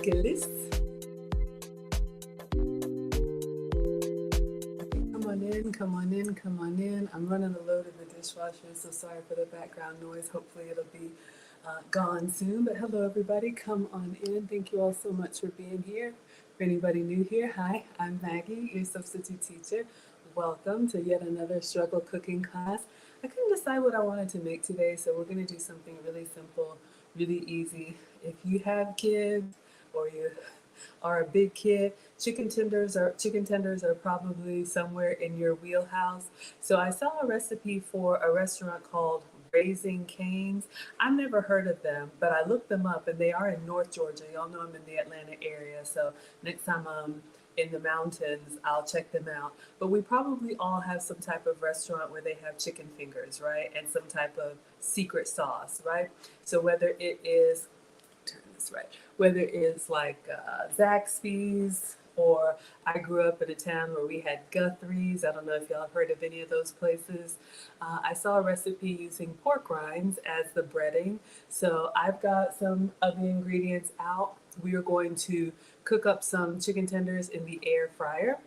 Gillis. Come on in, come on in, come on in. I'm running a load in the dishwasher, so sorry for the background noise. Hopefully it'll be gone soon. But hello everybody, come on in. Thank you all so much for being here. For anybody new here, hi, I'm Maggie, your substitute teacher. Welcome to yet another struggle cooking class. I couldn't decide what I wanted to make today, so we're going to do something really simple, really easy. If you have kids or you are a big kid, chicken tenders are probably somewhere in your wheelhouse. So I saw a recipe for a restaurant called Raising Cane's. I've never heard of them, but I looked them up and they are in North Georgia. Y'all know I'm in the Atlanta area, so next time I'm in the mountains, I'll check them out. But we probably all have some type of restaurant where they have chicken fingers, right? And some type of secret sauce, right? So whether it is, turn this right, whether it's like Zaxby's, or I grew up in a town where we had Guthrie's. I don't know if y'all have heard of any of those places. I saw a recipe using pork rinds as the breading. So I've got some of the ingredients out. We are going to cook up some chicken tenders in the air fryer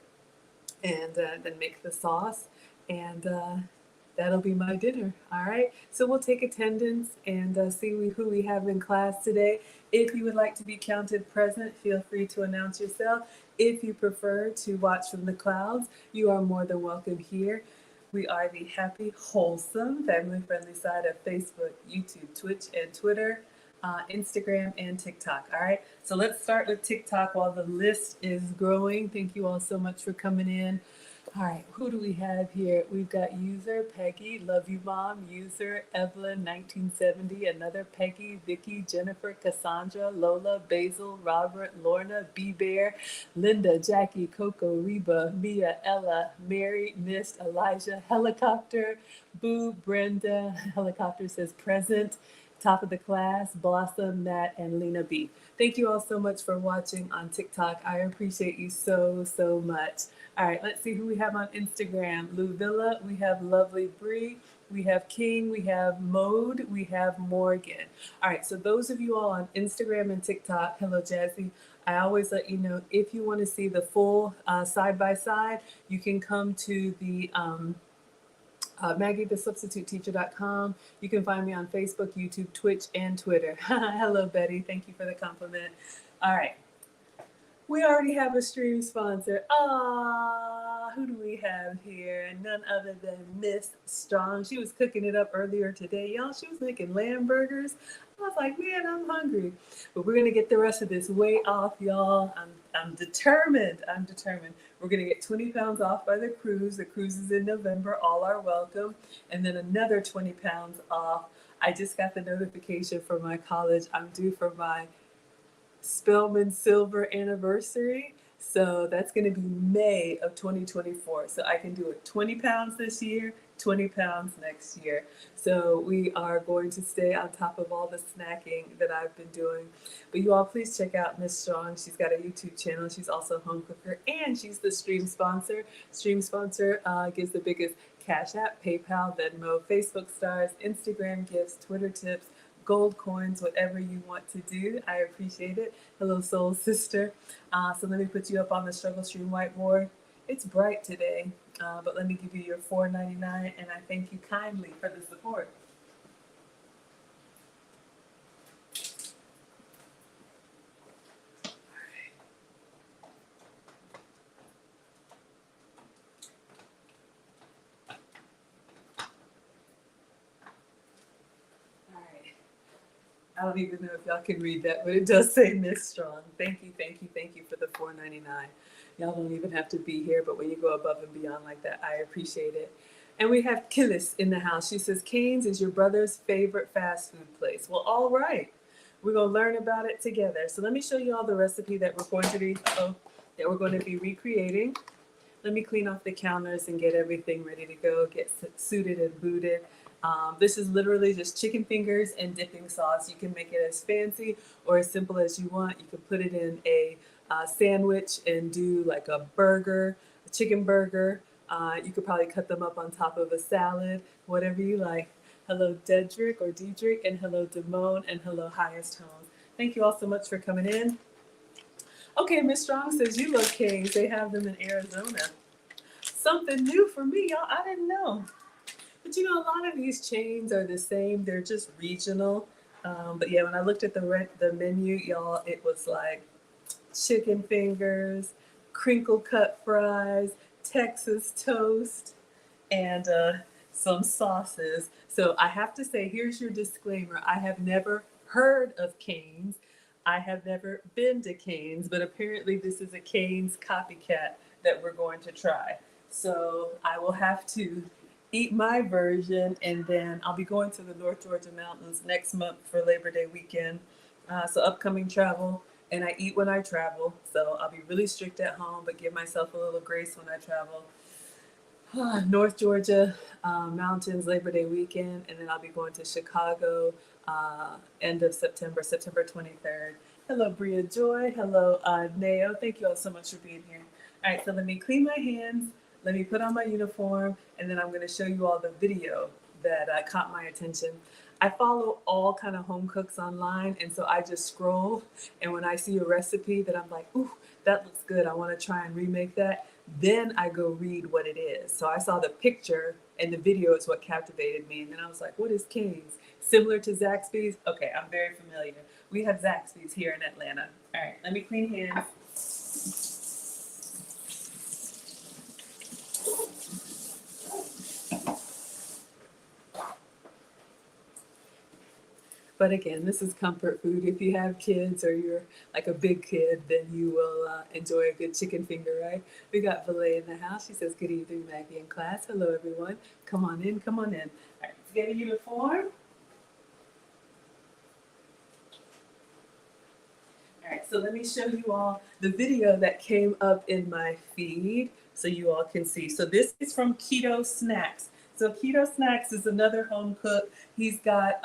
and then make the sauce. And that'll be my dinner. All right. So we'll take attendance and see who we have in class today. If you would like to be counted present, feel free to announce yourself. If you prefer to watch from the clouds, you are more than welcome here. We are the happy, wholesome, family-friendly side of Facebook, YouTube, Twitch, and Twitter, Instagram, and TikTok. All right. So let's start with TikTok while the list is growing. Thank you all so much for coming in. All right, who do we have here? We've got user Peggy, love you mom, user Evelyn 1970, another Peggy, Vicky, Jennifer, Cassandra, Lola, Basil, Robert, Lorna, B Bear, Linda, Jackie, Coco, Reba, Mia, Ella, Mary, Mist, Elijah, Helicopter, Boo, Brenda, Helicopter says present, top of the class, Blossom, Nat, and Lena B. Thank you all so much for watching on TikTok. I appreciate you so much. All right, let's see who we have on Instagram. Lou Villa, we have Lovely Bree, we have King, we have Mode, we have Morgan. All right, so those of you all on Instagram and TikTok, hello Jazzy, I always let you know if you want to see the full side-by-side, you can come to the MaggieTheSubstituteTeacher.com. You can find me on Facebook, YouTube, Twitch, and Twitter. Hello, Betty. Thank you for the compliment. All right. We already have a stream sponsor. Who do we have here? None other than Miss Strong. She was cooking it up earlier today, y'all. She was making lamb burgers. I was like, man, I'm hungry. But we're gonna get the rest of this weight off, y'all. I'm determined. We're gonna get 20 pounds off by the cruise. The cruise is in November. All are welcome. And then another 20 pounds off. I just got the notification from my college. I'm due for my Spelman Silver anniversary. So that's going to be May of 2024. So I can do it 20 pounds this year, 20 pounds next year. So we are going to stay on top of all the snacking that I've been doing. But you all please check out Miss Strong. She's got a YouTube channel. She's also a home cooker and she's the stream sponsor. Stream sponsor gives the biggest Cash App, PayPal, Venmo, Facebook stars, Instagram gifts, Twitter tips, gold coins, whatever you want to do. I appreciate it. Hello, soul sister. So let me put you up on the struggle stream whiteboard. It's bright today, but let me give you your $4.99 and I thank you kindly for the support. I don't even know if y'all can read that, but it does say Miss Strong. Thank you for the $4.99. Y'all don't even have to be here, but when you go above and beyond like that, I appreciate it. And we have Killis in the house. She says, Cane's is your brother's favorite fast food place. Well, all right. We're going to learn about it together. So let me show you all the recipe that we're going to be recreating. Let me clean off the counters and get everything ready to go, get suited and booted. This is literally just chicken fingers and dipping sauce. You can make it as fancy or as simple as you want. You can put it in a sandwich and do like a burger, a chicken burger. You could probably cut them up on top of a salad, whatever you like. Hello, Diedrich, and hello, Damone, and hello, Highest Home. Thank you all so much for coming in. Okay, Miss Strong says you love canes. They have them in Arizona. Something new for me, y'all. I didn't know. But you know, a lot of these chains are the same. They're just regional. But yeah, when I looked at the menu, y'all, it was like chicken fingers, crinkle cut fries, Texas toast, and some sauces. So I have to say, here's your disclaimer. I have never heard of Cane's. I have never been to Cane's, but apparently this is a Cane's copycat that we're going to try. So I will have to eat my version, and then I'll be going to the North Georgia mountains next month for Labor Day weekend. So upcoming travel, and I eat when I travel. So I'll be really strict at home, but give myself a little grace when I travel. North Georgia mountains Labor Day weekend, and then I'll be going to Chicago end of September, September 23rd. Hello, Bria Joy. Hello, Nao. Thank you all so much for being here. All right, so let me clean my hands. Let me put on my uniform, and then I'm going to show you all the video that caught my attention. I follow all kind of home cooks online, and so I just scroll, and when I see a recipe that I'm like, ooh, that looks good, I want to try and remake that, then I go read what it is. So I saw the picture, and the video is what captivated me, and then I was like, what is Cane's? Similar to Zaxby's? Okay, I'm very familiar. We have Zaxby's here in Atlanta. All right, let me clean hands. But again, this is comfort food. If you have kids or you're like a big kid, then you will enjoy a good chicken finger, right? We got Valet in the house. She says, good evening, Maggie and class. Hello, everyone. Come on in, come on in. All right, let's get a uniform. All right, so let me show you all the video that came up in my feed so you all can see. So this is from Keto Snacks. So Keto Snacks is another home cook. He's got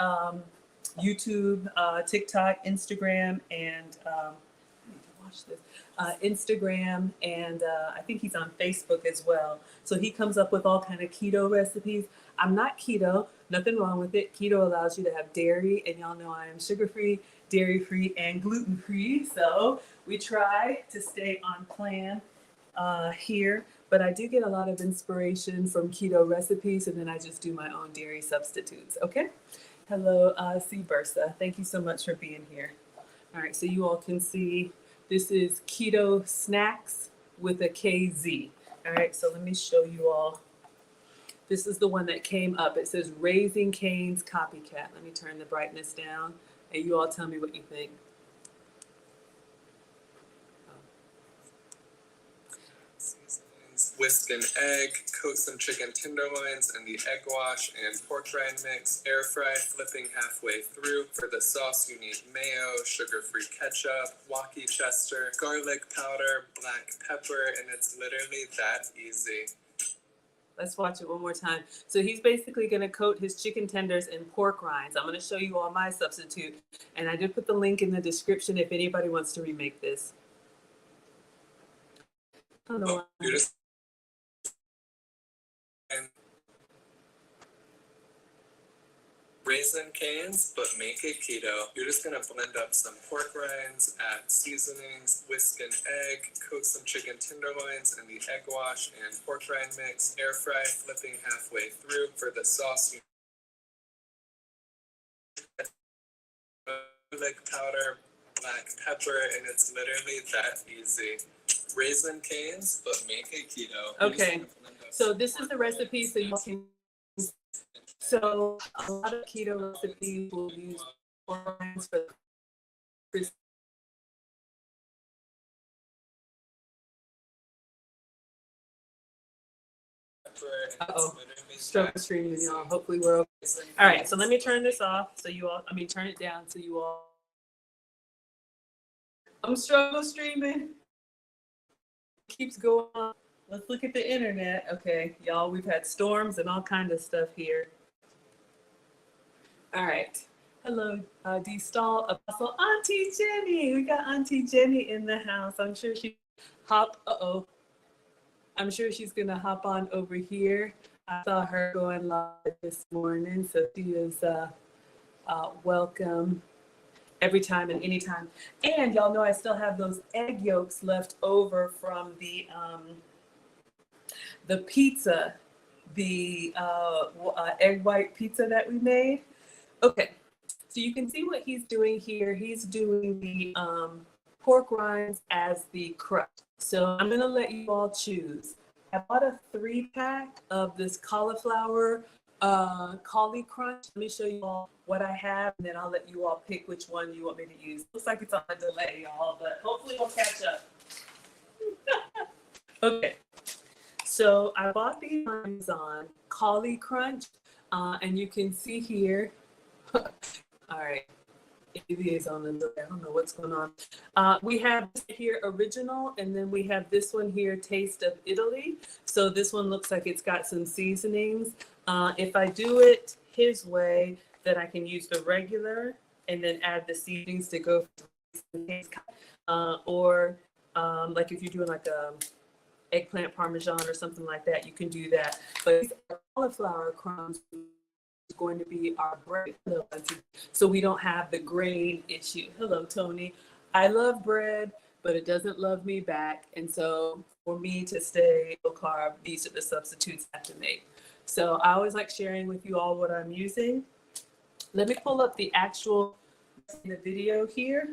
YouTube, TikTok, Instagram, and watch this. Instagram, and I think he's on Facebook as well. So he comes up with all kind of keto recipes. I'm not keto, nothing wrong with it. Keto allows you to have dairy, and y'all know I am sugar-free, dairy-free, and gluten-free. So we try to stay on plan here, but I do get a lot of inspiration from keto recipes, and then I just do my own dairy substitutes, okay? Hello, C. Bursa. Thank you so much for being here. All right, so you all can see this is Keto Snacks with a KZ. All right, so let me show you all. This is the one that came up. It says Raising Cane's Copycat. Let me turn the brightness down, and you all tell me what you think. Whisk an egg, coat some chicken tenderloins in the egg wash and pork rind mix. Air fry, flipping halfway through. For the sauce, you need mayo, sugar-free ketchup, Waukee Chester, garlic powder, black pepper, and it's literally that easy. Let's watch it one more time. So he's basically going to coat his chicken tenders in pork rinds. I'm going to show you all my substitute, and I did put the link in the description if anybody wants to remake this. I don't know why. Raisin Cane's, but make it keto. You're just gonna blend up some pork rinds, add seasonings, whisk an egg, coat some chicken tenderloins in the egg wash and pork rind mix. Air fry, flipping halfway through. For the sauce, you garlic powder, black pepper, and it's literally that easy. Raisin Cane's, but make it keto. Okay, so this is the recipe, so you can. So a lot of keto recipes will use pork rinds for stroke streaming, y'all. Hopefully we're okay. All right, so let me turn this off so you all, turn it down so you all. I'm struggle streaming. Keeps going on. Let's look at the internet. Okay, y'all, we've had storms and all kinds of stuff here. All right. Hello, D. Stall, Apostle, Auntie Jenny. We got Auntie Jenny in the house. I'm sure she I'm sure she's gonna hop on over here. I saw her going live this morning, so she is welcome. every time and anytime. And y'all know I still have those egg yolks left over from the pizza, the egg white pizza that we made. Okay, so you can see what he's doing here. He's doing the pork rinds as the crust. So I'm gonna let you all choose. I bought a 3-pack of this cauliflower cauli crunch. Let me show you all what I have, and then I'll let you all pick which one you want me to use. Looks like it's on a delay, y'all, but hopefully we'll catch up. Okay, so I bought the Amazon cauli crunch, and you can see here. All right. It is on the delay. I don't know what's going on. We have this here original, and then we have this one here, Taste of Italy. So this one looks like it's got some seasonings. If I do it his way, then I can use the regular and then add the seasonings to go. Or like if you're doing like a eggplant parmesan or something like that, you can do that. But these cauliflower crumbs is going to be our bread, so we don't have the grain issue. Hello, Tony. I love bread, but it doesn't love me back. And so for me to stay low carb, these are the substitutes I have to make. So I always like sharing with you all what I'm using. Let me pull up the actual video here.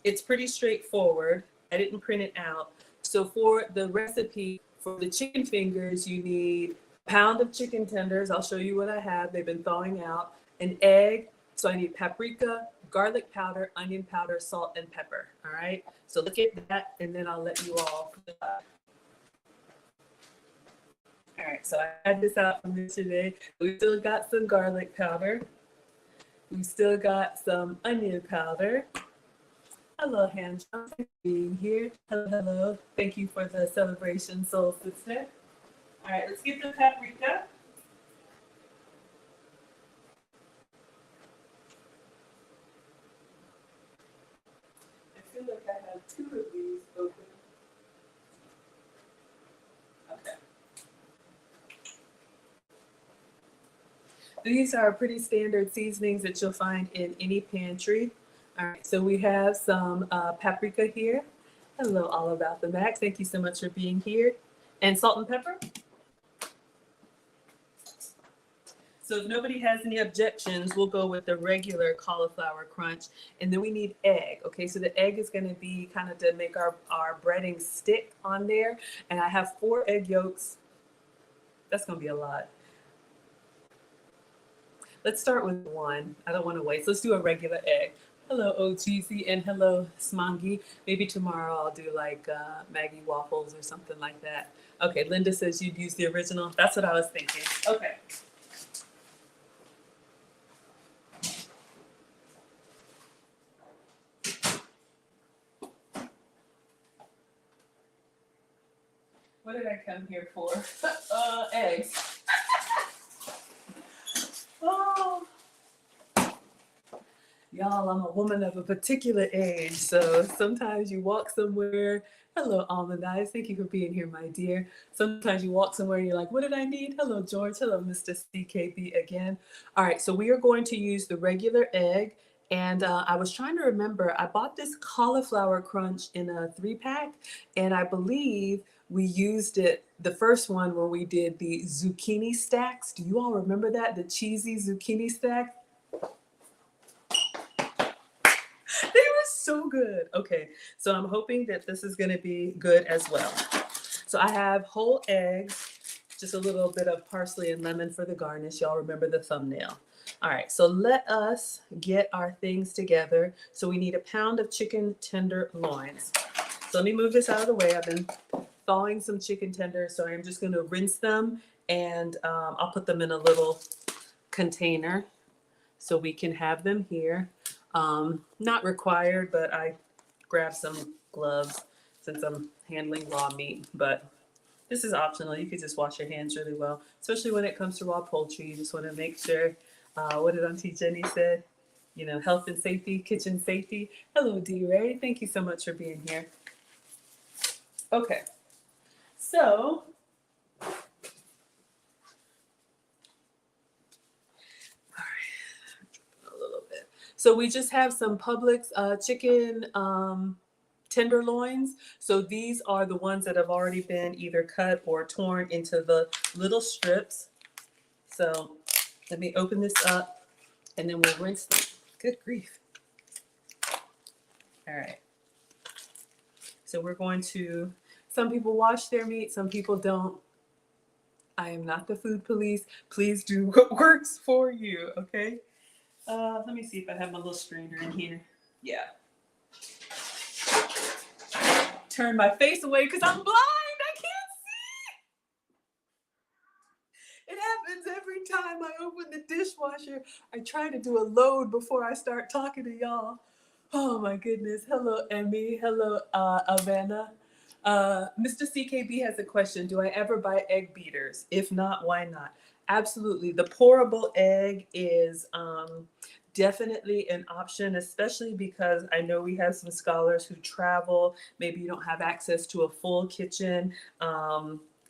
It's pretty straightforward. I didn't print it out. So for the recipe for the chicken fingers, you need a pound of chicken tenders. I'll show you what I have. They've been thawing out. An egg. So I need paprika, garlic powder, onion powder, salt, and pepper. All right. So look at that, and then I'll let you all. All right. So I had this out from yesterday. We still got some garlic powder. We still got some onion powder. Hello, Hans. Thank you for being here. Hello, hello. Thank you for the celebration, soul sister. All right, let's get the paprika. I feel like I have 2 of these open. Okay. These are pretty standard seasonings that you'll find in any pantry. All right, so we have some paprika here. Hello, all about the Max. Thank you so much for being here. And salt and pepper. So if nobody has any objections, we'll go with the regular cauliflower crunch. And then we need egg. Okay, so the egg is going to be kind of to make our breading stick on there. And I have 4 egg yolks. That's going to be a lot. Let's start with 1. I don't want to waste. Let's do a regular egg. Hello, OGC, and hello, Smangi. Maybe tomorrow I'll do like Maggie waffles or something like that. Okay, Linda says you'd use the original. That's what I was thinking. Okay. What did I come here for? Eggs. Oh. Y'all, I'm a woman of a particular age, so sometimes you walk somewhere. Hello, Almond Eyes. Thank you for being here, my dear. Sometimes you walk somewhere and you're like, what did I need? Hello, George. Hello, Mr. CKB again. All right, so we are going to use the regular egg. And I was trying to remember, I bought this cauliflower crunch in a 3-pack, and I believe we used it, the first one when we did the zucchini stacks. Do you all remember that? The cheesy zucchini stack? They were so good. Okay, so I'm hoping that this is going to be good as well. So I have whole eggs, just a little bit of parsley and lemon for the garnish. Y'all remember the thumbnail. All right, so let us get our things together. So we need a pound of chicken tenderloins. So let me move this out of the way. I've been thawing some chicken tenders, so I'm just going to rinse them, and I'll put them in a little container so we can have them here. Not required, but I grabbed some gloves since I'm handling raw meat, but this is optional. You can just wash your hands really well, especially when it comes to raw poultry. You just want to make sure, what did Auntie Jenny said? You know, health and safety, kitchen safety. Hello, D-Ray. Thank you so much for being here. Okay, so a little bit. So we just have some Publix chicken tenderloins. So these are the ones that have already been either cut or torn into the little strips. So let me open this up and then we'll rinse them. Good grief. All right. So we're going to, some people wash their meat, some people don't. I am not the food police. Please do what works for you, okay? Let me see if I have my little strainer in here. Yeah. Turn my face away because I'm blind. I can't see. It happens every time I open the dishwasher. I try to do a load before I start talking to y'all. Oh my goodness. Hello, Emmy. Hello, Avana. Mr. CKB has a question. Do I ever buy egg beaters? If not, why not? Absolutely. The pourable egg is definitely an option, especially because I know we have some scholars who travel. Maybe you don't have access to a full kitchen.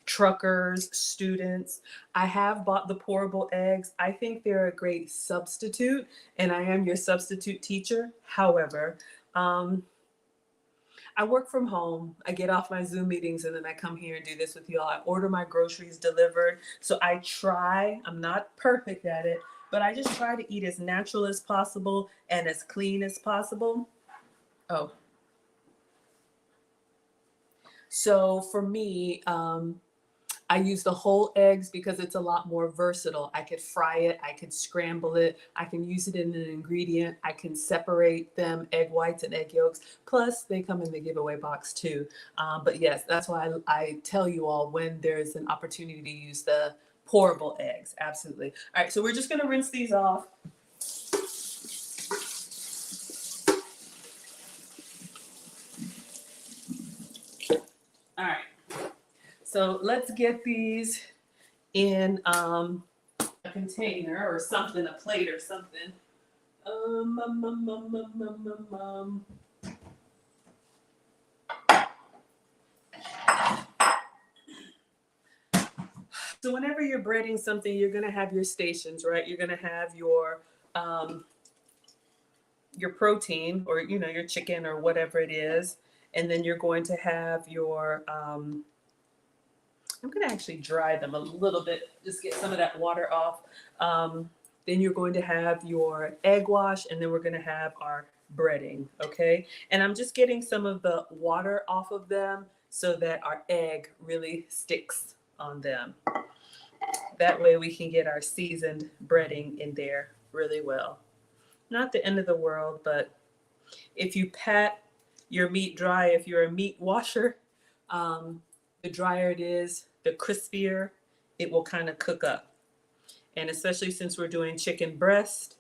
Truckers, students. I have bought the pourable eggs. I think they're a great substitute, and I am your substitute teacher. However, I work from home. I get off my Zoom meetings and then I come here and do this with y'all. I order my groceries delivered. So I try, I'm not perfect at it, but I just try to eat as natural as possible and as clean as possible. Oh. So for me, I use the whole eggs because it's a lot more versatile. I could fry it, I could scramble it, I can use it in an ingredient, I can separate them, egg whites and egg yolks. Plus, they come in the giveaway box too. But yes, that's why I tell you all when there's an opportunity to use the pourable eggs. Absolutely. All right, so we're just gonna rinse these off. All right. So let's get these in a container or something, a plate or something. So whenever you're breading something, you're gonna have your stations, right? You're gonna have your protein, or your chicken or whatever it is, and then you're going to have your I'm going to actually dry them a little bit, just get some of that water off. Then you're going to have your egg wash, and then we're going to have our breading, okay? And I'm just getting some of the water off of them so that our egg really sticks on them. That way we can get our seasoned breading in there really well. Not the end of the world, but if you pat your meat dry, if you're a meat washer, the drier it is, the crispier it will kind of cook up. And especially since we're doing chicken breast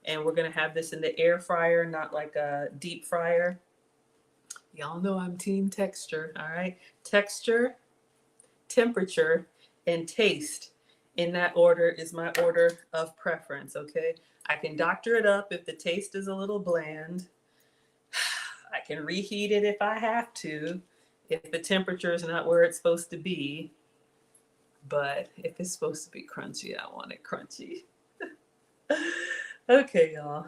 and we're going to have this in the air fryer, not like a deep fryer. Y'all know I'm team texture, all right? Texture, temperature, and taste. In that order is my order of preference, okay? I can doctor it up if the taste is a little bland. I can reheat it if I have to, if the temperature is not where it's supposed to be. But if it's supposed to be crunchy, I want it crunchy. Okay, y'all. All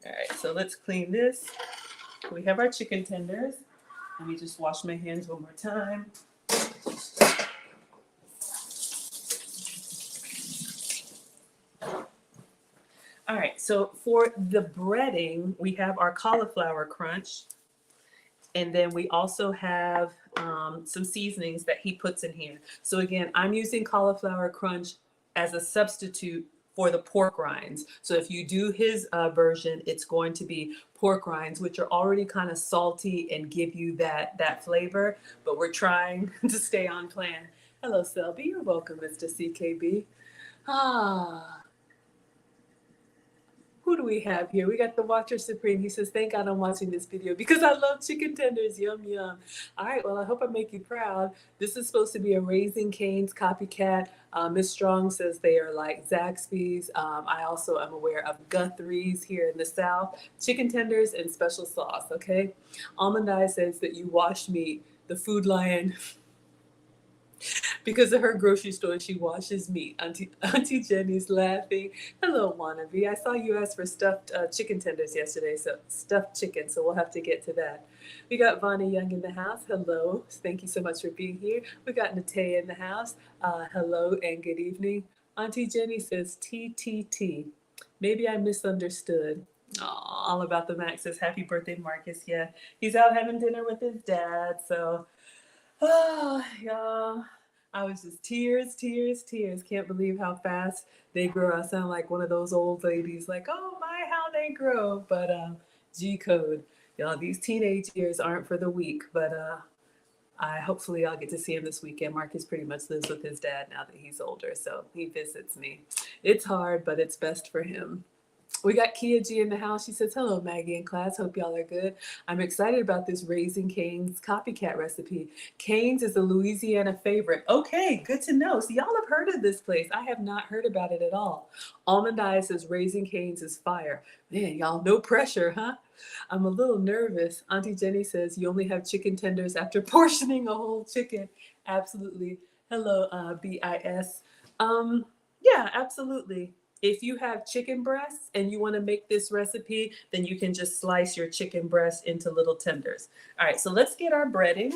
right, so let's clean this. We have our chicken tenders. Let me just wash my hands one more time. All right, so for the breading, we have our cauliflower crunch. And then we also have some seasonings that he puts in here. So again, I'm using cauliflower crunch as a substitute for the pork rinds. So if you do his version, it's going to be pork rinds, which are already kind of salty and give you that flavor. But we're trying to stay on plan. Hello, Selby. You're welcome, Mr. CKB. Who do we have here? We got the Watcher Supreme. He says, thank God I'm watching this video because I love chicken tenders. Yum, yum. All right, well, I hope I make you proud. This is supposed to be a Raising Cane's copycat. Miss Strong says they are like Zaxby's. I also am aware of Guthrie's here in the South. Chicken tenders and special sauce, okay? Almond Eye says that you wash meat. The Food Lion Because of her grocery store, she washes meat. Auntie Jenny's laughing. Hello, wannabe. I saw you ask for stuffed chicken tenders yesterday, so stuffed chicken. So we'll have to get to that. We got Vonnie Young in the house. Hello. Thank you so much for being here. We got Natay in the house. Hello and good evening. Auntie Jenny says TTT. Maybe I misunderstood. Aw, all about the Max says happy birthday, Marcus. Yeah, he's out having dinner with his dad. So, oh, y'all. I was just tears. Can't believe how fast they grow. I sound like one of those old ladies, like, oh my, how they grow. But G code, y'all. These teenage years aren't for the weak. But hopefully I'll get to see him this weekend. Marcus pretty much lives with his dad now that he's older, so he visits me. It's hard, but it's best for him. We got Kia G in the house. She says, hello, Maggie and class. Hope y'all are good. I'm excited about this Raising Cane's copycat recipe. Cane's is a Louisiana favorite. Okay, good to know. So y'all have heard of this place. I have not heard about it at all. Almond Eye says Raising Cane's is fire. Man, y'all, no pressure, huh? I'm a little nervous. Auntie Jenny says you only have chicken tenders after portioning a whole chicken. Absolutely. Hello, BIS. Yeah, absolutely. If you have chicken breasts and you want to make this recipe, then you can just slice your chicken breast into little tenders. All right, so let's get our breading.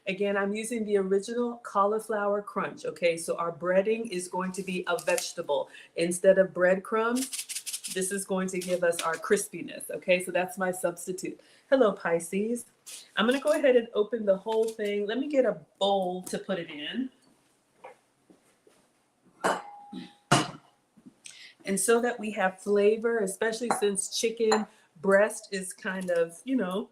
Again, I'm using the original cauliflower crunch, okay? So our breading is going to be a vegetable. Instead of breadcrumbs, this is going to give us our crispiness, okay? So that's my substitute. Hello, Pisces. I'm gonna go ahead and open the whole thing. Let me get a bowl to put it in. And so that we have flavor, especially since chicken breast is kind of, you know,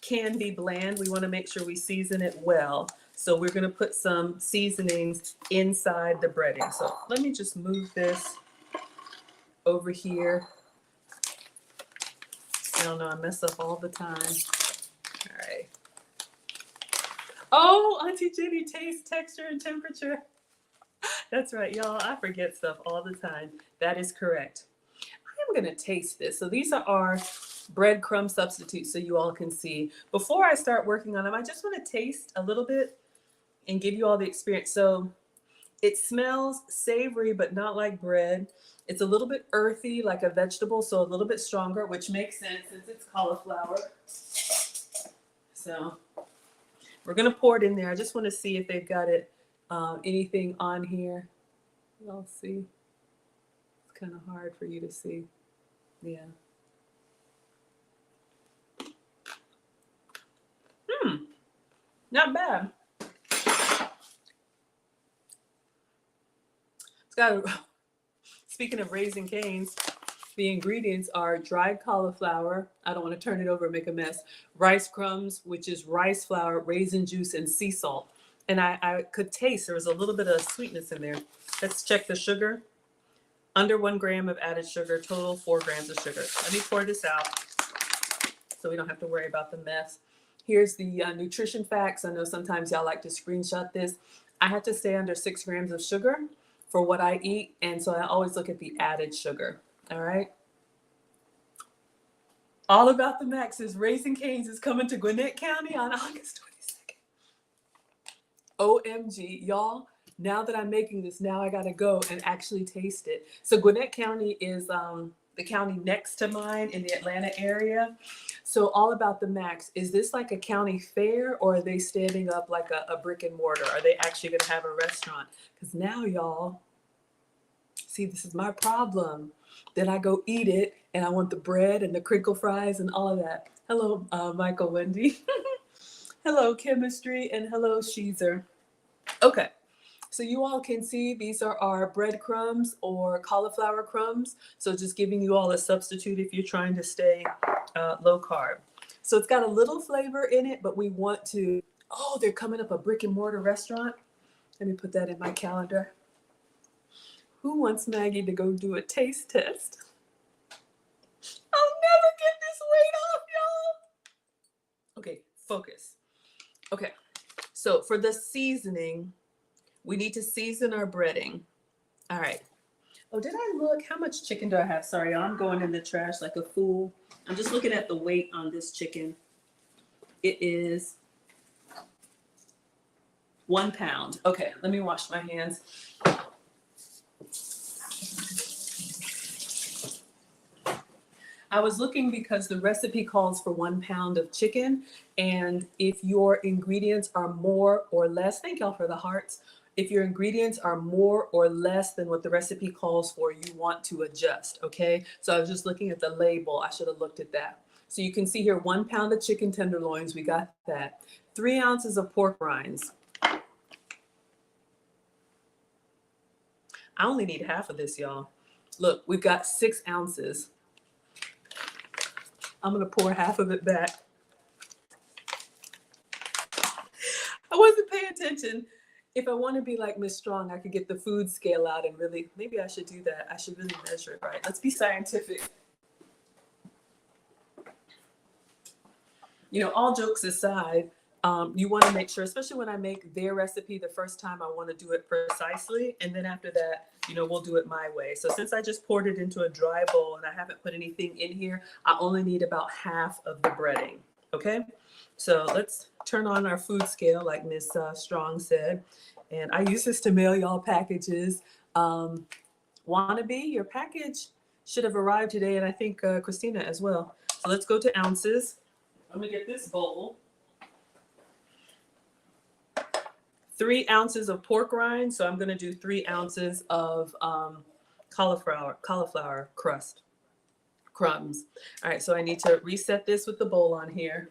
can be bland, we want to make sure we season it well. So we're going to put some seasonings inside the breading. So let me just move this over here. I don't know, I mess up all the time. All right. Oh, Auntie Jenny, taste, texture, and temperature. That's right, y'all. I forget stuff all the time. That is correct. I'm going to taste this. So these are our breadcrumb substitutes so you all can see. Before I start working on them, I just want to taste a little bit and give you all the experience. So it smells savory, but not like bread. It's a little bit earthy, like a vegetable, so a little bit stronger, which makes sense since it's cauliflower. So we're going to pour it in there. I just want to see if they've got it. Anything on here? Y'all see? It's kind of hard for you to see. Yeah. Not bad. It's got, speaking of Raising Cane's, the ingredients are dried cauliflower. I don't want to turn it over and make a mess. Rice crumbs, which is rice flour, raisin juice, and sea salt. And I could taste there was a little bit of sweetness in there. Let's check the sugar. Under 1 gram of added sugar, total 4 grams of sugar. Let me pour this out so we don't have to worry about the mess. Here's the nutrition facts. I know sometimes y'all like to screenshot this. I have to stay under 6 grams of sugar for what I eat, and so I always look at the added sugar. All right. All About the Max's Raising Cane's is coming to Gwinnett County on August 22nd. OMG, y'all. Now that I'm making this, now I gotta go and actually taste it. So Gwinnett County is the county next to mine in the Atlanta area. So All About the Max, is this like a county fair or are they standing up like a brick and mortar? Are they actually gonna have a restaurant? Because now y'all, see, this is my problem. Then I go eat it and I want the bread and the crinkle fries and all of that. Hello, Michael Wendy. Hello, Chemistry, and hello, Sheezer. Okay. So you all can see these are our breadcrumbs or cauliflower crumbs. So just giving you all a substitute if you're trying to stay low carb. So it's got a little flavor in it, but we want to, oh, they're coming up a brick and mortar restaurant. Let me put that in my calendar. Who wants Maggie to go do a taste test? I'll never get this weight off, y'all. Okay, focus. Okay, so for the seasoning, we need to season our breading. All right. Oh, did I look? How much chicken do I have? Sorry, I'm going in the trash like a fool. I'm just looking at the weight on this chicken. It is 1 pound. Okay, let me wash my hands. I was looking because the recipe calls for 1 pound of chicken, and if your ingredients are more or less, thank y'all for the hearts. If your ingredients are more or less than what the recipe calls for, you want to adjust, okay? So I was just looking at the label. I should have looked at that. So you can see here 1 pound of chicken tenderloins, we got that. 3 ounces of pork rinds. I only need half of this, y'all. Look, we've got 6 ounces. I'm gonna pour half of it back. I wasn't paying attention. If I want to be like Miss Strong, I could get the food scale out and really, maybe I should do that. I should really measure it right. Let's be scientific. You know, all jokes aside, you want to make sure, especially when I make their recipe the first time, I want to do it precisely. And then after that, you know, we'll do it my way. So since I just poured it into a dry bowl and I haven't put anything in here, I only need about half of the breading. Okay. So let's turn on our food scale like Miss Strong said. And I use this to mail y'all packages. Wannabe, your package should have arrived today. And I think Christina as well. So let's go to ounces. I'm gonna get this bowl. 3 ounces of pork rind. So I'm gonna do 3 ounces of cauliflower crust, crumbs. All right, so I need to reset this with the bowl on here.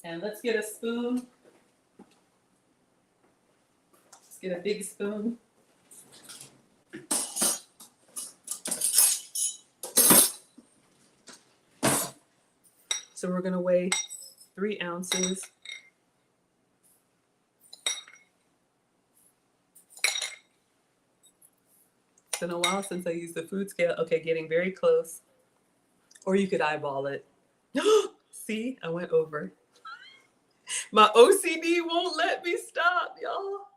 And let's get a spoon. Let's get a big spoon. So we're gonna weigh 3 ounces. It's been a while since I used the food scale. Okay, getting very close. Or you could eyeball it. See, I went over. My OCD won't let me stop, y'all.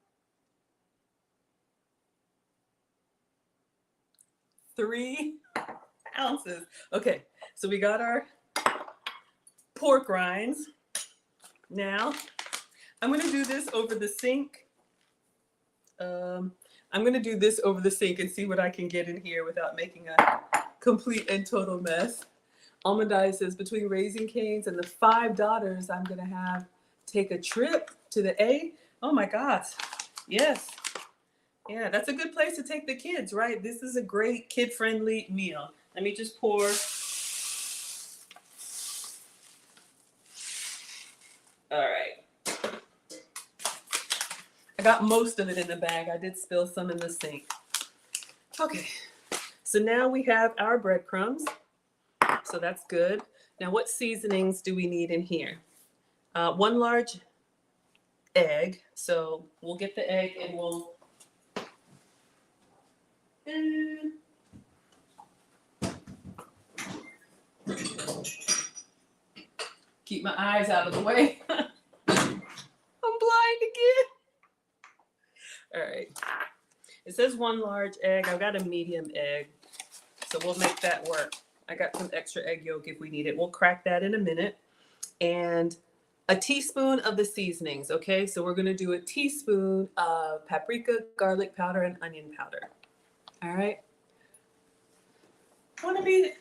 3 ounces. Okay, so we got our pork rinds. Now, I'm gonna do this over the sink. I'm gonna do this over the sink and see what I can get in here without making a complete and total mess. Almond Eye says, between Raising Cane's and the 5 daughters, I'm gonna have take a trip to the A. Oh my gosh, yes. Yeah, that's a good place to take the kids, right? This is a great kid-friendly meal. Let me just pour. All right. I got most of it in the bag. I did spill some in the sink. Okay, so now we have our breadcrumbs. So that's good. Now what seasonings do we need in here? 1 large egg. So we'll get the egg and we'll keep my eyes out of the way. I'm blind again. All right. It says 1 large egg. I've got a medium egg, so we'll make that work. I got some extra egg yolk if we need it. We'll crack that in a minute. And a teaspoon of the seasonings, okay? So we're gonna do a teaspoon of paprika, garlic powder, and onion powder. All right? Wannabe,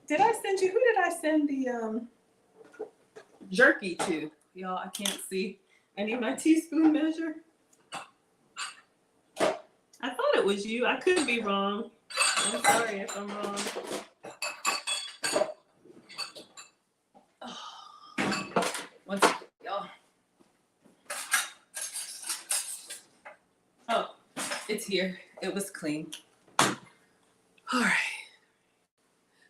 did I send you, who did I send the jerky to? Y'all, I can't see. I need my teaspoon measure. I thought it was you. I could be wrong. I'm sorry if I'm wrong. Oh. One second, y'all. Oh, it's here. It was clean. All right.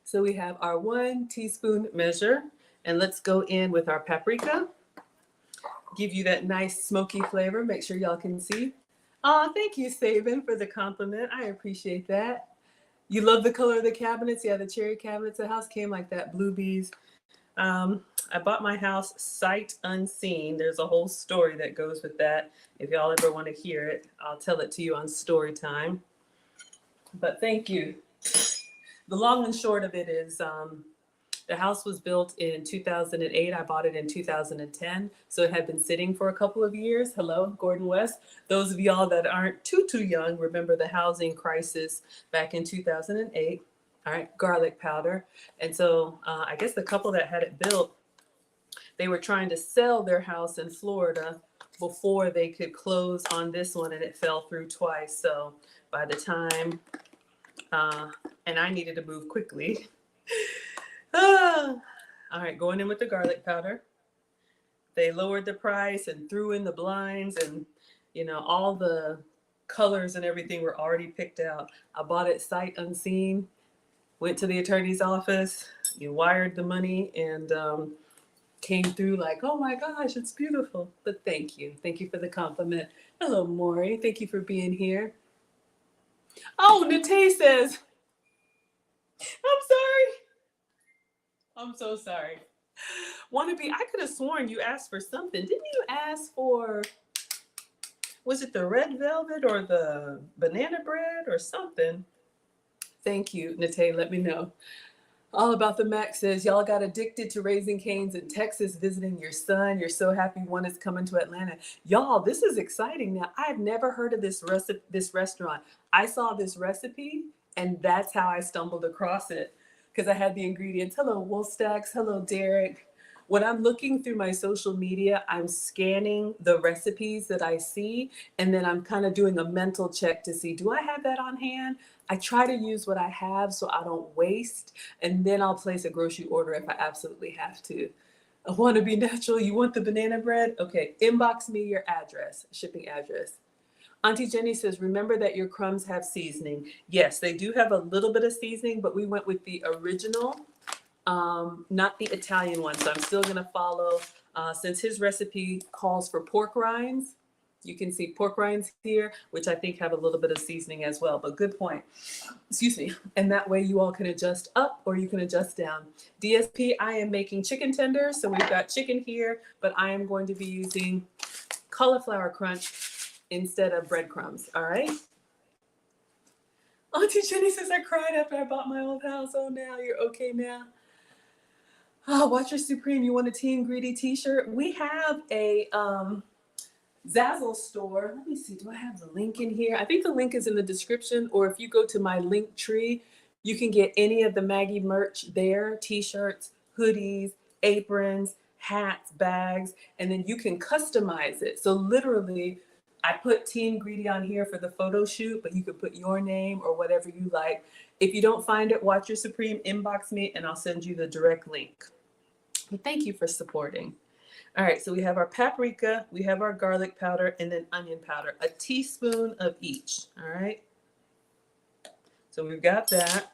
So we have our 1 teaspoon measure, and let's go in with our paprika. Give you that nice smoky flavor. Make sure y'all can see. Oh, thank you, Sabin, for the compliment. I appreciate that. You love the color of the cabinets? Yeah, the cherry cabinets. The house came like that, blue bees. I bought my house sight unseen. There's a whole story that goes with that. If y'all ever want to hear it, I'll tell it to you on story time. But thank you. The long and short of it is The house was built in 2008. I bought it in 2010. So it had been sitting for a couple of years. Hello, Gordon West. Those of y'all that aren't too young, remember the housing crisis back in 2008. All right, garlic powder. And so I guess the couple that had it built, they were trying to sell their house in Florida before they could close on this one, and it fell through twice. So by the time, and I needed to move quickly. All right, going in with the garlic powder. They lowered the price and threw in the blinds, and you know, all the colors and everything were already picked out. I bought it sight unseen, went to the attorney's office, you wired the money, and came through like, oh my gosh, it's beautiful. But thank you. Thank you for the compliment. Hello, Maury. Thank you for being here. Oh, Nate says, I'm sorry. I'm so sorry. Wannabe, I could have sworn you asked for something. Didn't you ask for, was it the red velvet or the banana bread or something? Thank you, Nate. Let me know. All About the Mac says, y'all got addicted to Raising Cane's in Texas, visiting your son. You're so happy one is coming to Atlanta. Y'all, this is exciting now. I've never heard of this restaurant. I saw this recipe, and that's how I stumbled across it, because I had the ingredients. Hello, Wolfstacks. Hello, Derek. When I'm looking through my social media, I'm scanning the recipes that I see, and then I'm kind of doing a mental check to see, do I have that on hand? I try to use what I have so I don't waste, and then I'll place a grocery order if I absolutely have to. I want to be natural. You want the banana bread? Okay, inbox me your address, shipping address. Auntie Jenny says, remember that your crumbs have seasoning. Yes, they do have a little bit of seasoning, but we went with the original, not the Italian one. So I'm still going to follow, since his recipe calls for pork rinds. You can see pork rinds here, which I think have a little bit of seasoning as well, but good point. Excuse me. And that way you all can adjust up or you can adjust down. DSP, I am making chicken tenders. So we've got chicken here, but I am going to be using cauliflower crunch instead of breadcrumbs. All right. Auntie Jenny says, I cried after I bought my old house. Oh, now you're okay now. Oh, Watcher Supreme, you want a Team Greedy t-shirt? We have a, Zazzle store. Let me see, do I have the link in here? I think the link is in the description, or if you go to my link tree, you can get any of the Maggie merch there, t-shirts, hoodies, aprons, hats, bags, and then you can customize it. So literally, I put Team Greedy on here for the photo shoot, but you could put your name or whatever you like. If you don't find it, Watch Your Supreme, inbox me and I'll send you the direct link. But thank you for supporting. All right, so we have our paprika, we have our garlic powder, and then onion powder, a teaspoon of each, all right? So we've got that,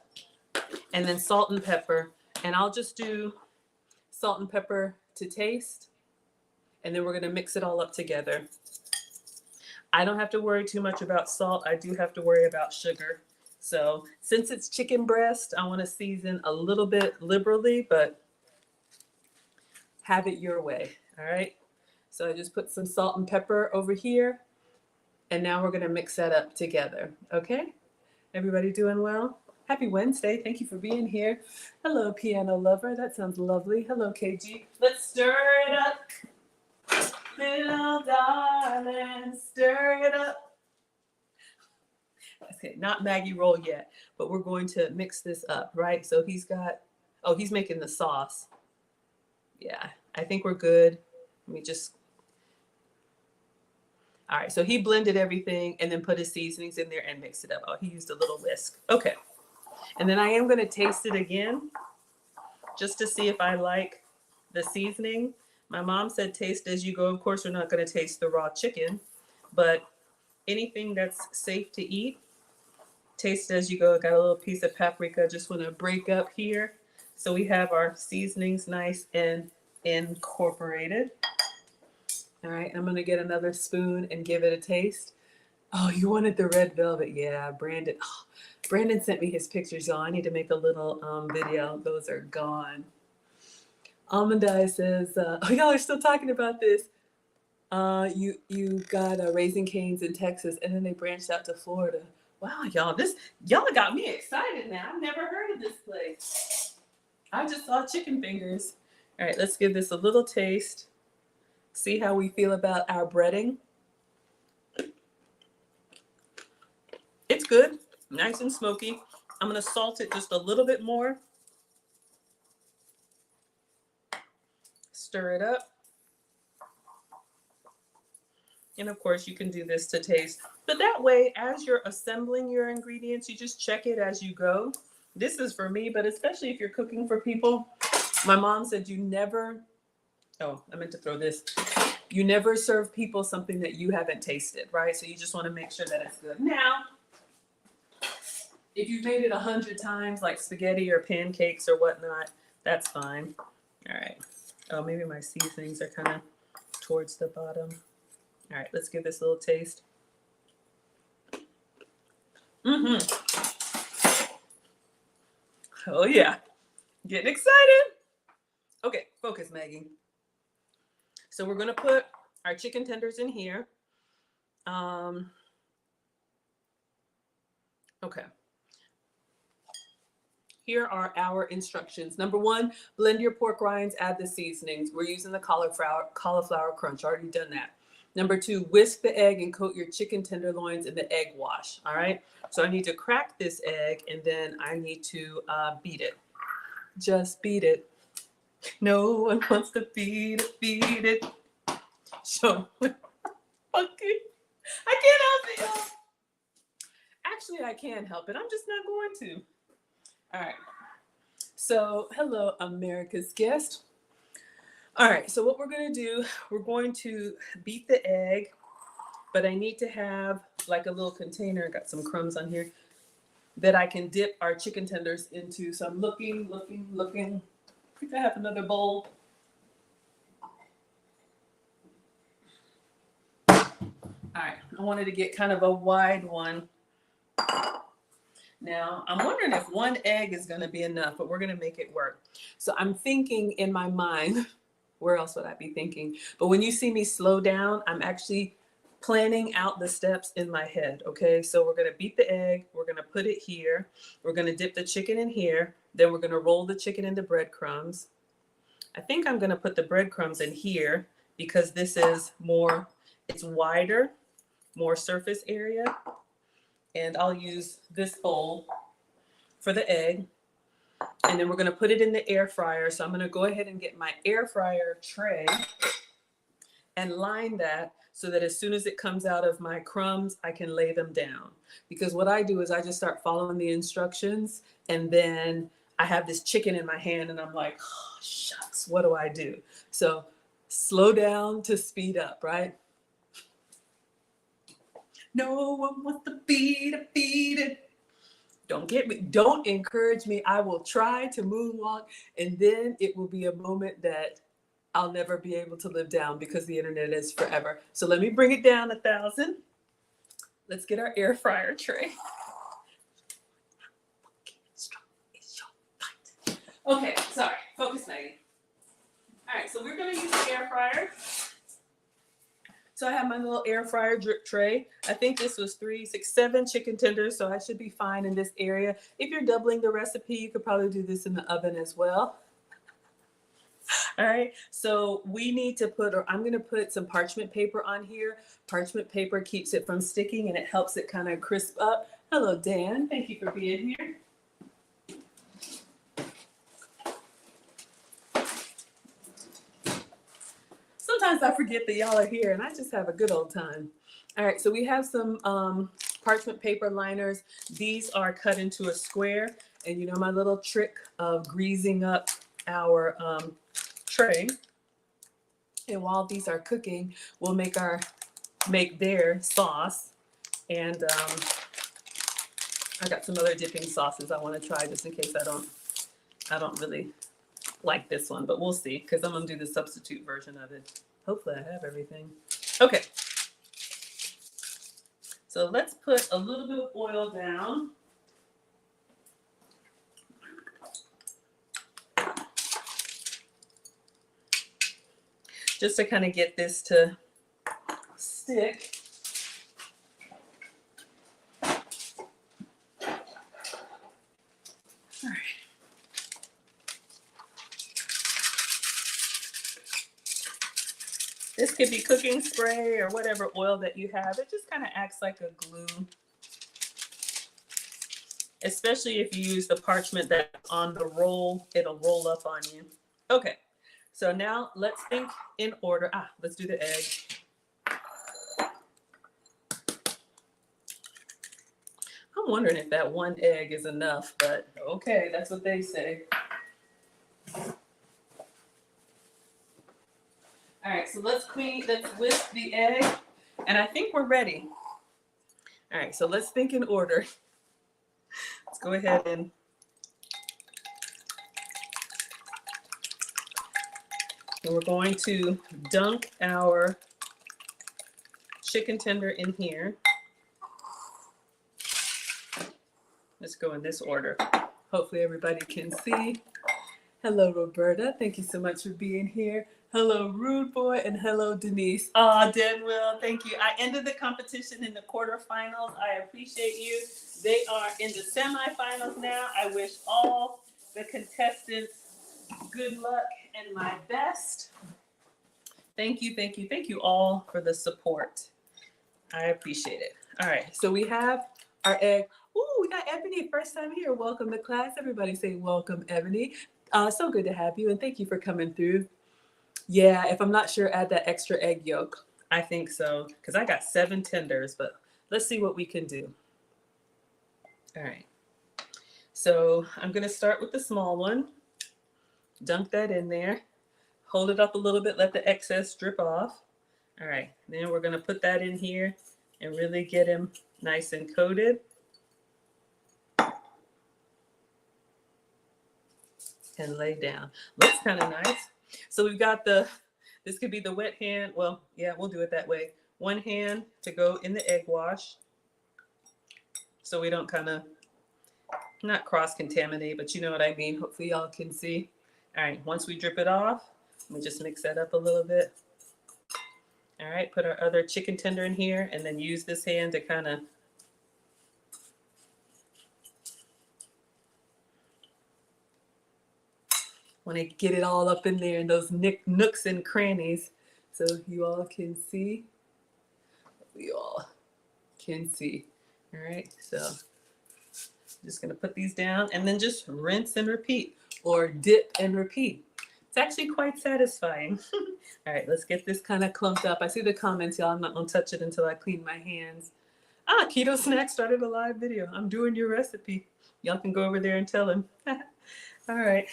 and then salt and pepper, and I'll just do salt and pepper to taste, and then we're gonna mix it all up together. I don't have to worry too much about salt. I do have to worry about sugar. So since it's chicken breast, I wanna season a little bit liberally, but have it your way. All right, so I just put some salt and pepper over here, and now we're gonna mix that up together, okay? Everybody doing well? Happy Wednesday, thank you for being here. Hello, piano lover, that sounds lovely. Hello, KG. Let's stir it up, little darling, stir it up. Okay, not Maggie roll yet, but we're going to mix this up, right? So he's got, oh, he's making the sauce. Yeah, I think we're good. Let me just, all right, so he blended everything and then put his seasonings in there and mixed it up. Oh, he used a little whisk. Okay, and then I am gonna taste it again just to see if I like the seasoning. My mom said taste as you go. Of course, we're not gonna taste the raw chicken, but anything that's safe to eat, taste as you go. I got a little piece of paprika, just wanna break up here. So we have our seasonings nice and incorporated. All right, I'm gonna get another spoon and give it a taste. Oh, you wanted the red velvet. Yeah, Brandon. Oh, Brandon sent me his pictures, y'all. I need to make a little video. Those are gone. Almond Eye says, oh, y'all are still talking about this. You got Raising Cane's in Texas, and then they branched out to Florida. Wow, y'all got me excited now. I've never heard of this place. I just saw chicken fingers. All right, let's give this a little taste. See how we feel about our breading. It's good, nice and smoky. I'm gonna salt it just a little bit more. Stir it up. And of course you can do this to taste. But that way, as you're assembling your ingredients, you just check it as you go. This is for me, but especially if you're cooking for people. My mom said you never, oh, I meant to throw this. You never serve people something that you haven't tasted, right? So you just wanna make sure that it's good. Now, if you've made it 100 times, like spaghetti or pancakes or whatnot, that's fine. All right. Oh, maybe my seasonings are kind of towards the bottom. All right, let's give this a little taste. Oh yeah, getting excited. Okay, focus, Maggie. So we're gonna put our chicken tenders in here. Okay. Here are our instructions. Number 1, blend your pork rinds, add the seasonings. We're using the cauliflower crunch, already done that. Number 2, whisk the egg and coat your chicken tenderloins in the egg wash, all right? So I need to crack this egg and then I need to beat it. Just beat it. No one wants to beat it. So, okay. I can't help it, y'all. Actually, I can help it. I'm just not going to. All right. So, hello, America's guest. All right. So, what we're going to do, we're going to beat the egg, but I need to have like a little container. Got some crumbs on here that I can dip our chicken tenders into. So, I'm looking. I think I have another bowl. All right. I wanted to get kind of a wide one. Now, I'm wondering if 1 egg is going to be enough, but we're going to make it work. So I'm thinking in my mind, where else would I be thinking? But when you see me slow down, I'm actually planning out the steps in my head, okay? So we're going to beat the egg. We're going to put it here. We're going to dip the chicken in here. Then we're going to roll the chicken into breadcrumbs. I think I'm going to put the breadcrumbs in here because this is more, it's wider, more surface area. And I'll use this bowl for the egg. And then we're going to put it in the air fryer. So I'm going to go ahead and get my air fryer tray and line that so that as soon as it comes out of my crumbs, I can lay them down. Because what I do is I just start following the instructions and then I have this chicken in my hand and I'm like, oh, shucks, what do I do? So slow down to speed up, right? No one wants to beat it. Don't encourage me. I will try to moonwalk and then it will be a moment that I'll never be able to live down because the internet is forever. So let me bring it down 1,000. Let's get our air fryer tray. Okay, sorry, focus, Maggie. All right, so we're gonna use the air fryer. So I have my little air fryer drip tray. I think this was 3, 6, 7 chicken tenders, so I should be fine in this area. If you're doubling the recipe, you could probably do this in the oven as well. All right, so we need to put, or I'm gonna put some parchment paper on here. Parchment paper keeps it from sticking and it helps it kind of crisp up. Hello, Dan, thank you for being here. Sometimes I forget that y'all are here and I just have a good old time. All right, so we have some parchment paper liners. These are cut into a square. And you know my little trick of greasing up our tray. And while these are cooking, we'll make their sauce. And I got some other dipping sauces I want to try just in case I don't really like this one, but we'll see because I'm gonna do the substitute version of it. Hopefully I have everything. Okay. So let's put a little bit of oil down. Just to kind of get this to stick. All right. This could be cooking spray or whatever oil that you have. It just kind of acts like a glue, especially if you use the parchment that's on the roll, it'll roll up on you. Okay, so now let's think in order. Let's do the egg. I'm wondering if that one egg is enough, but okay, that's what they say. All right, so let's whisk the egg, and I think we're ready. All right, so let's think in order. Let's go ahead and we're going to dunk our chicken tender in here. Let's go in this order. Hopefully everybody can see. Hello, Roberta. Thank you so much for being here. Hello, Rude Boy, and hello, Denise. Denwell, thank you. I ended the competition in the quarterfinals. I appreciate you. They are in the semifinals now. I wish all the contestants good luck and my best. Thank you, thank you, thank you all for the support. I appreciate it. All right, so we have our egg. Ooh, we got Ebony, first time here. Welcome to class. Everybody say welcome, Ebony. So good to have you, and thank you for coming through. Yeah, if I'm not sure, add that extra egg yolk. I think so, because I got 7 tenders, but let's see what we can do. All right. So I'm going to start with the small one. Dunk that in there. Hold it up a little bit, let the excess drip off. All right, then we're going to put that in here and really get him nice and coated. And lay down. Looks kind of nice. So we've got this could be the wet hand. Well, yeah, we'll do it that way. One hand to go in the egg wash. So we don't kind of, not cross-contaminate, but you know what I mean. Hopefully y'all can see. All right, once we drip it off, let me just mix that up a little bit. All right, put our other chicken tender in here and then use this hand to kind of want to get it all up in there in those nooks and crannies so you all can see. We all can see. All right, so just going to put these down and then just rinse and repeat, or dip and repeat. It's actually quite satisfying. All right, let's get this kind of clumped up. I see the comments, y'all. I'm not going to touch it until I clean my hands. Keto Snack started a live video. I'm doing your recipe. Y'all can go over there and tell him. All right.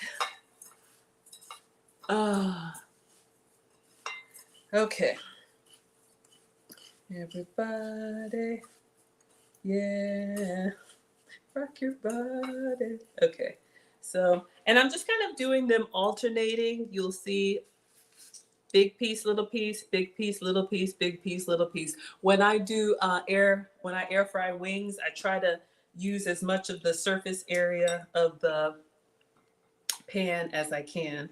Okay. Everybody, yeah, rock your body. Okay, so, and I'm just kind of doing them alternating. You'll see big piece, little piece, big piece, little piece, big piece, little piece. When I do air fry wings, I try to use as much of the surface area of the pan as I can.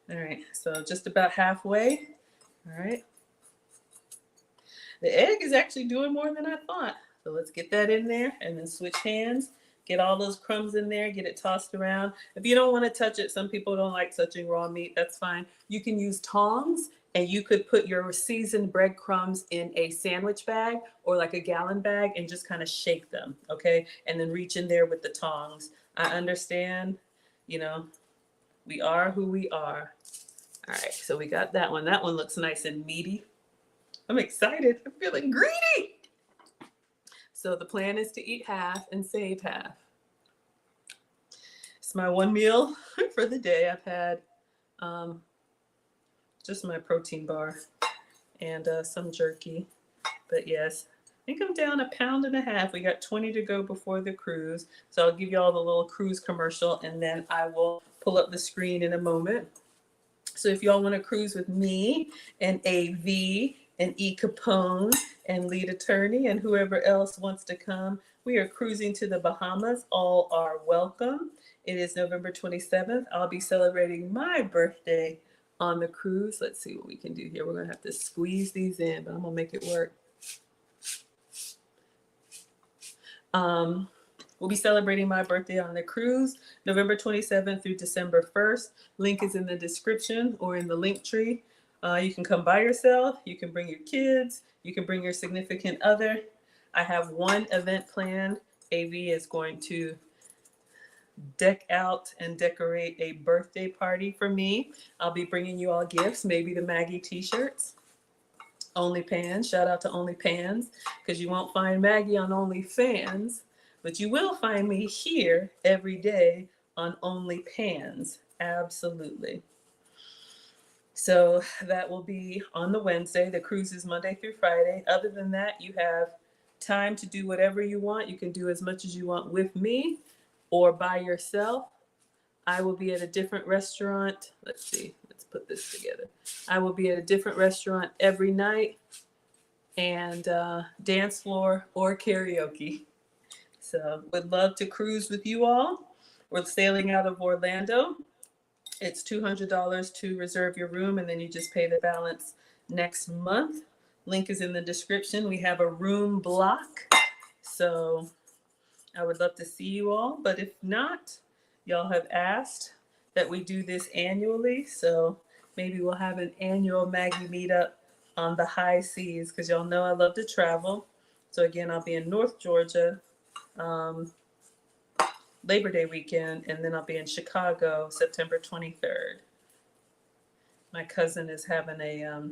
All right, so just about halfway. All right. The egg is actually doing more than I thought. So let's get that in there and then switch hands. Get all those crumbs in there, get it tossed around. If you don't want to touch it, some people don't like touching raw meat, that's fine. You can use tongs, and you could put your seasoned breadcrumbs in a sandwich bag or like a gallon bag and just kind of shake them, okay? And then reach in there with the tongs. I understand, you know, we are who we are. All right, so we got that one. That one looks nice and meaty. I'm excited. I'm feeling greedy. So the plan is to eat half and save half. It's my one meal for the day. I've had just my protein bar and some jerky. But yes, I think I'm down 1.5 pounds. We got 20 to go before the cruise. So I'll give you all the little cruise commercial, and then I will pull up the screen in a moment. So if y'all want to cruise with me and AV and E. Capone and lead attorney and whoever else wants to come, we are cruising to the Bahamas. All are welcome. It is November 27th. I'll be celebrating my birthday on the cruise. Let's see what we can do here. We're going to have to squeeze these in, but I'm going to make it work. We'll be celebrating my birthday on the cruise, November 27th through December 1st. Link is in the description or in the link tree. You can come by yourself, you can bring your kids, you can bring your significant other. I have one event planned. AV is going to deck out and decorate a birthday party for me. I'll be bringing you all gifts, maybe the Maggie t-shirts. OnlyPans, shout out to OnlyPans, because you won't find Maggie on OnlyFans, but you will find me here every day on OnlyPans, absolutely. So that will be on the Wednesday. The cruise is Monday through Friday. Other than that, you have time to do whatever you want. You can do as much as you want with me or by yourself. I will be at a different restaurant. Let's see, let's put this together. I will be at a different restaurant every night and dance floor or karaoke. So would love to cruise with you all. We're sailing out of Orlando. It's $200 to reserve your room, and then you just pay the balance next month. Link is in the description. We have a room block. So I would love to see you all, but if not, y'all have asked that we do this annually, so maybe we'll have an annual Maggie meetup on the high seas, because y'all know I love to travel. So again, I'll be in North Georgia Labor Day weekend, and then I'll be in Chicago September 23rd. My cousin is having a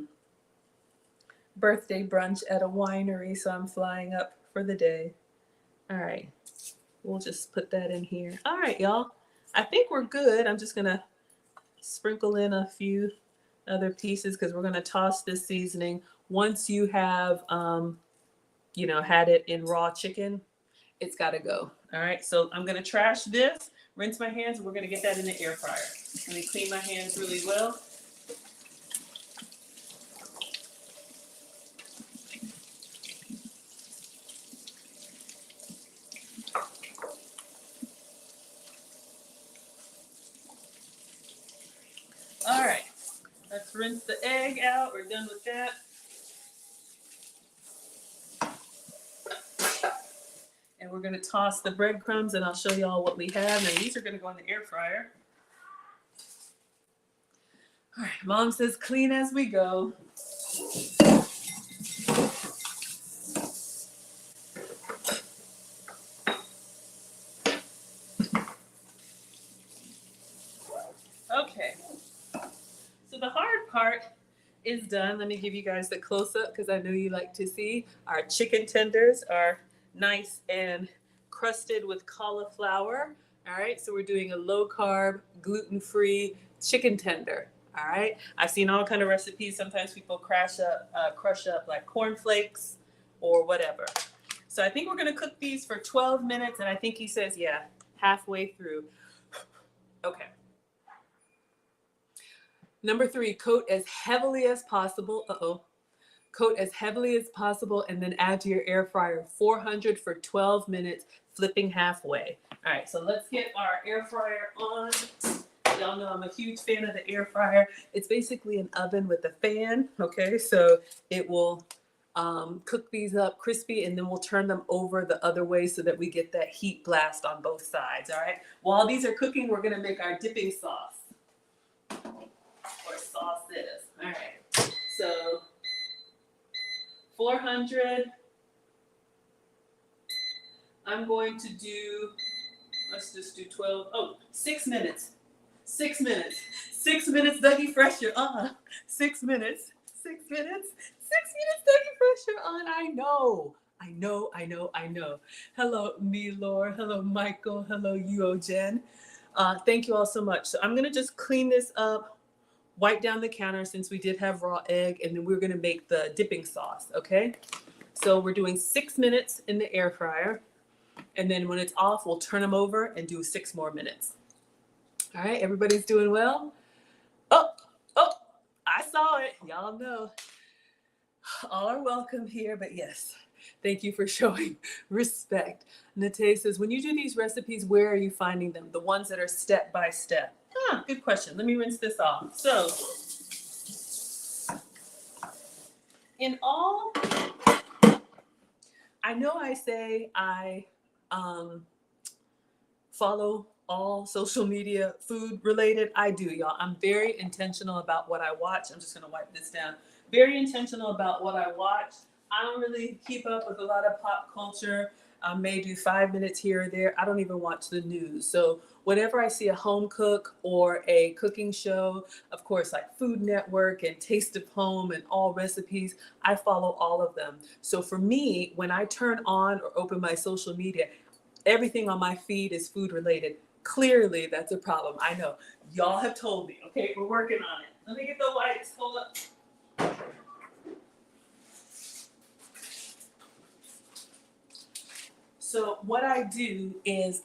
birthday brunch at a winery, so I'm flying up for the day. All right, we'll just put that in here. All right, y'all. I think we're good. I'm just gonna sprinkle in a few other pieces because we're gonna toss this seasoning. Once you have, had it in raw chicken, it's gotta go. All right, so I'm gonna trash this, rinse my hands, and we're gonna get that in the air fryer. Let me clean my hands really well. All right, let's rinse the egg out. We're done with that. And we're gonna toss the breadcrumbs, and I'll show y'all what we have. And these are gonna go in the air fryer. All right, Mom says clean as we go. Okay, so the hard part is done. Let me give you guys the close-up because I know you like to see. Our chicken tenders are nice and crusted with cauliflower. All right, so we're doing a low-carb, gluten-free chicken tender. All right, I've seen all kind of recipes. Sometimes people crush up like cornflakes or whatever. So I think we're gonna cook these for 12 minutes, and I think he says, yeah, halfway through. Okay. Number 3, coat as heavily as possible. Coat as heavily as possible and then add to your air fryer. 400 for 12 minutes, flipping halfway. All right, so let's get our air fryer on. Y'all know I'm a huge fan of the air fryer. It's basically an oven with a fan, okay? So it will cook these up crispy, and then we'll turn them over the other way so that we get that heat blast on both sides, all right? While these are cooking, we're gonna make our dipping sauce. Or sauces. All right. So 400. I'm going to do, let's just do 12. Oh, 6 minutes. 6 minutes. 6 minutes, Dougie Fresh, you're on. 6 minutes. 6 minutes. 6 minutes, Dougie Fresh, you're on. I know. Hello, Milor. Hello, Michael. Hello, Jen. Thank you all so much. So I'm going to just clean this up, wipe down the counter since we did have raw egg, and then we're going to make the dipping sauce, okay? So we're doing 6 minutes in the air fryer, and then when it's off, we'll turn them over and do 6 more minutes. All right, everybody's doing well? Oh, I saw it. Y'all know. All are welcome here, but yes, thank you for showing respect. Nate says, when you do these recipes, where are you finding them? The ones that are step by step. Good question. Let me rinse this off. So, in all, I know I say I follow all social media food related? I do, y'all. I'm very intentional about what I watch. I'm just gonna wipe this down. Very intentional about what I watch. I don't really keep up with a lot of pop culture. I may do 5 minutes here or there. I don't even watch the news. So whenever I see a home cook or a cooking show, of course, like Food Network and Taste of Home and All Recipes, I follow all of them. So for me, when I turn on or open my social media, everything on my feed is food related. Clearly, that's a problem. I know. Y'all have told me. Okay, we're working on it. Let me get the lights. Hold up. So what I do is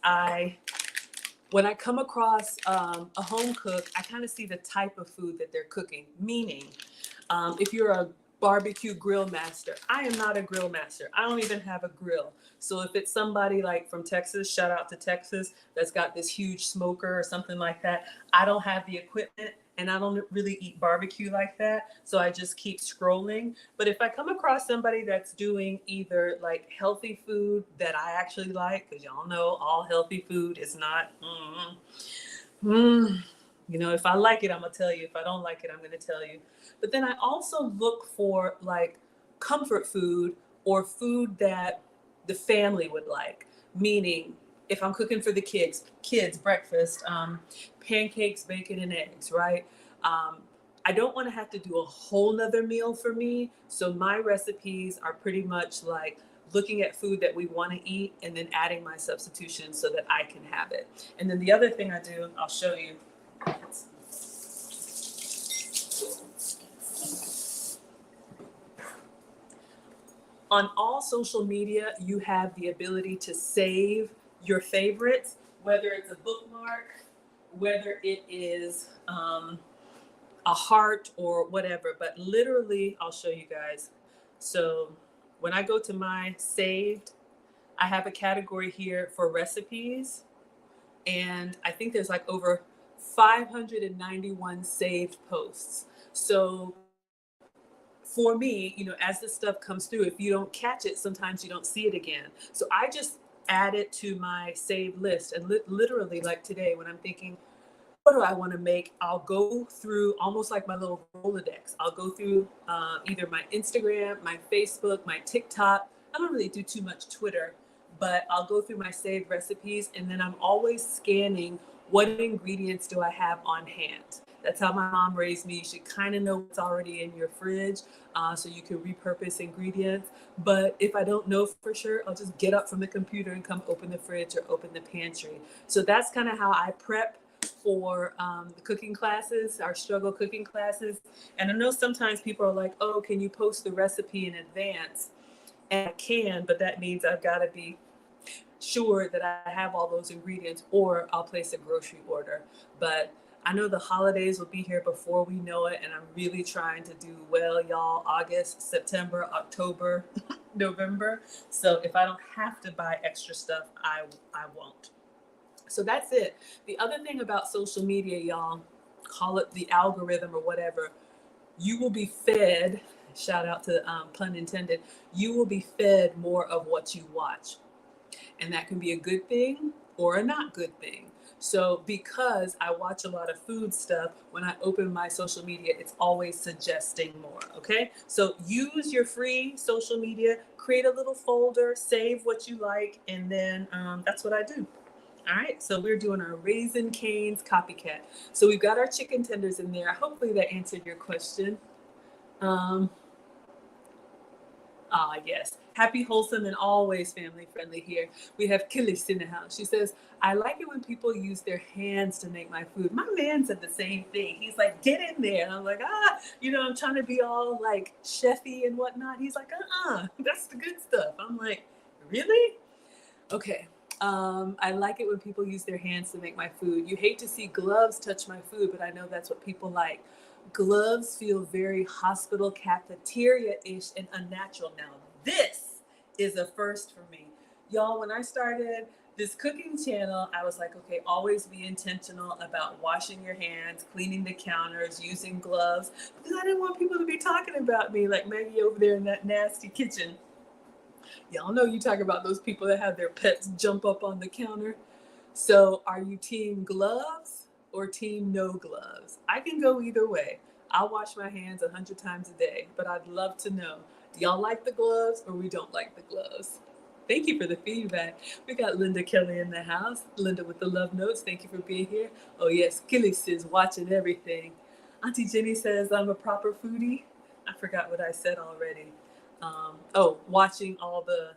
when I come across a home cook, I kind of see the type of food that they're cooking. Meaning, if you're a barbecue grill master, I am not a grill master. I don't even have a grill. So if it's somebody like from Texas, shout out to Texas, that's got this huge smoker or something like that, I don't have the equipment and I don't really eat barbecue like that. So I just keep scrolling. But if I come across somebody that's doing either like healthy food that I actually like, because y'all know all healthy food is not, you know, if I like it, I'm gonna tell you. If I don't like it, I'm gonna tell you. But then I also look for like comfort food or food that the family would like. Meaning, if I'm cooking for the kids breakfast, pancakes, bacon, and eggs, right? I don't want to have to do a whole nother meal for me. So my recipes are pretty much like looking at food that we want to eat and then adding my substitutions so that I can have it. And then the other thing I do, I'll show you. On all social media, you have the ability to save your favorites, whether it's a bookmark, whether it is a heart or whatever. But literally, I'll show you guys. So when I go to my saved, I have a category here for recipes. And I think there's like over 591 saved posts. So for me, you know, as this stuff comes through, if you don't catch it, sometimes you don't see it again. So I just add it to my saved list. And literally, like today, when I'm thinking, what do I want to make? I'll go through almost like my little Rolodex. I'll go through either my Instagram, my Facebook, my TikTok. I don't really do too much Twitter, but I'll go through my saved recipes. And then I'm always scanning what ingredients do I have on hand. That's how my mom raised me. You should kind of know what's already in your fridge so you can repurpose ingredients. But if I don't know for sure, I'll just get up from the computer and come open the fridge or open the pantry. So that's kind of how I prep for the cooking classes, our struggle cooking classes. And I know sometimes people are like, oh, can you post the recipe in advance? And I can, but that means I've got to be sure that I have all those ingredients, or I'll place a grocery order. But I know the holidays will be here before we know it, and I'm really trying to do well, y'all. August, September, October, November. So if I don't have to buy extra stuff, I won't. So that's it. The other thing about social media, y'all, call it the algorithm or whatever, you will be fed, shout out to pun intended, you will be fed more of what you watch. And that can be a good thing or a not good thing. So because I watch a lot of food stuff, when I open my social media, it's always suggesting more, okay? So use your free social media, create a little folder, save what you like, and then that's what I do. All right, so we're doing our Raisin Cane's copycat. So we've got our chicken tenders in there. Hopefully that answered your question. Yes. Happy, wholesome, and always family friendly here. We have Killis in the house. She says, I like it when people use their hands to make my food. My man said the same thing. He's like, get in there. And I'm like, you know, I'm trying to be all like chefy and whatnot. He's like, that's the good stuff. I'm like, really? Okay. I like it when people use their hands to make my food. You hate to see gloves touch my food, but I know that's what people like. Gloves feel very hospital cafeteria-ish and unnatural. Now, this is a first for me. Y'all, when I started this cooking channel, I was like, okay, always be intentional about washing your hands, cleaning the counters, using gloves, because I didn't want people to be talking about me like Maggie over there in that nasty kitchen. Y'all know you talk about those people that have their pets jump up on the counter. So are you team gloves or team no gloves? I can go either way. I'll wash my hands 100 times a day, but I'd love to know, do y'all like the gloves or we don't like the gloves? Thank you for the feedback. We got Linda Kelly in the house. Linda with the love notes. Thank you for being here. Oh yes, Killis is watching everything. Auntie Jenny says I'm a proper foodie. I forgot what I said already. Watching all the,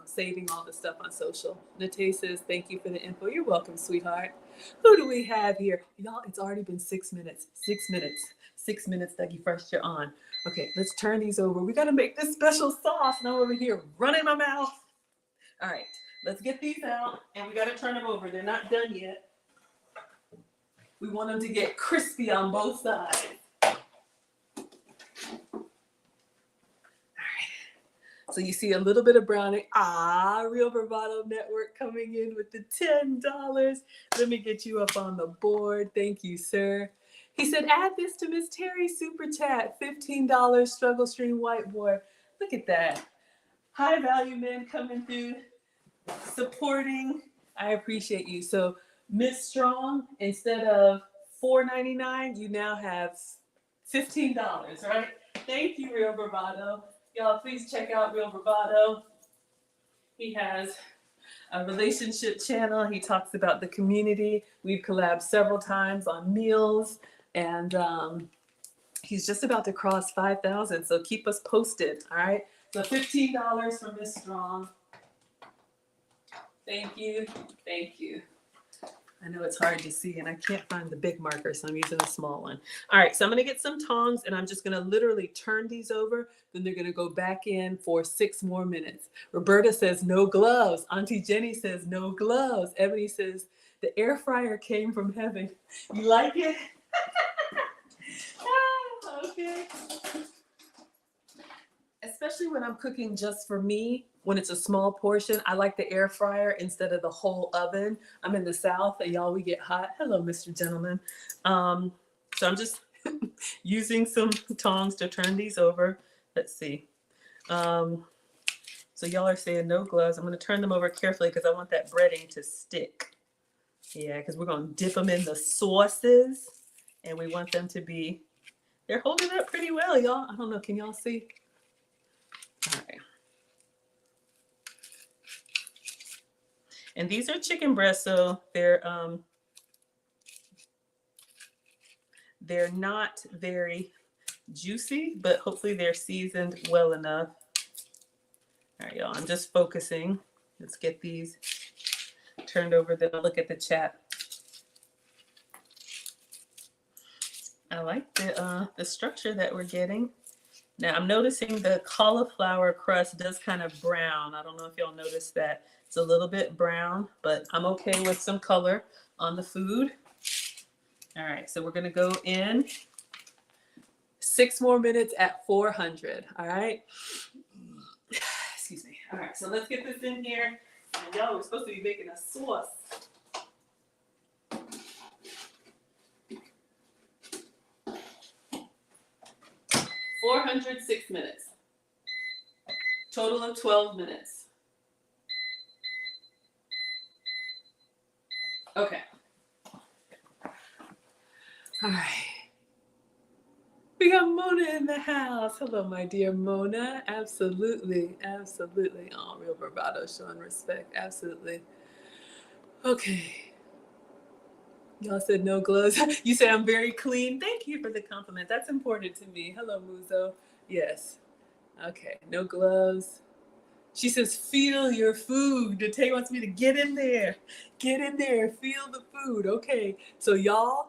saving all the stuff on social. Nate says, thank you for the info. You're welcome, sweetheart. Who do we have here? Y'all, it's already been 6 minutes. 6 minutes. 6 minutes, Dougie Fresh, you're on. Okay, let's turn these over. We gotta make this special sauce. And I'm over here running my mouth. All right, let's get these out. And we gotta turn them over. They're not done yet. We want them to get crispy on both sides. So you see a little bit of browning. Real Bravado Network coming in with the $10. Let me get you up on the board. Thank you, sir. He said, add this to Miss Terry's super chat. $15 struggle stream whiteboard. Look at that. High value men coming through, supporting. I appreciate you. So Miss Strong, instead of $4.99, you now have $15, right? Thank you, Real Bravado. Y'all, please check out Real Bravado. He has a relationship channel. He talks about the community. We've collabed several times on meals, and he's just about to cross 5,000. So keep us posted, all right? So $15 for Miss Strong. Thank you. Thank you. I know it's hard to see and I can't find the big marker, so I'm using a small one. All right, so I'm gonna get some tongs and I'm just gonna literally turn these over. Then they're gonna go back in for 6 more minutes. Roberta says no gloves. Auntie Jenny says no gloves. Ebony says the air fryer came from heaven. You like it? Okay. Especially when I'm cooking just for me, when it's a small portion, I like the air fryer instead of the whole oven. I'm in the South, and y'all, we get hot. Hello, Mr. Gentleman. So I'm just using some tongs to turn these over. Let's see. So y'all are saying no gloves. I'm going to turn them over carefully because I want that breading to stick. Yeah, because we're going to dip them in the sauces, and we want them to be, they're holding up pretty well, y'all. I don't know, can y'all see? All right. And these are chicken breasts, so they're not very juicy, but hopefully they're seasoned well enough. All right, y'all, I'm just focusing. Let's get these turned over, then I'll look at the chat. I like the structure that we're getting. Now I'm noticing the cauliflower crust does kind of brown. I don't know if y'all noticed that. It's a little bit brown, but I'm okay with some color on the food. All right, so we're gonna go in 6 more minutes at 400, all right? Excuse me. All right, so let's get this in here. And y'all, we're supposed to be making a sauce. 406 minutes. Total of 12 minutes. Okay. All right. We got Mona in the house. Hello, my dear Mona. Absolutely. Absolutely. Oh, Real Bravado showing respect. Absolutely. Okay. Y'all said no gloves. You say I'm very clean. Thank you for the compliment. That's important to me. Hello, Muzo. Yes. Okay. No gloves. She says, feel your food. Tay wants me to get in there. Get in there. Feel the food. Okay. So y'all,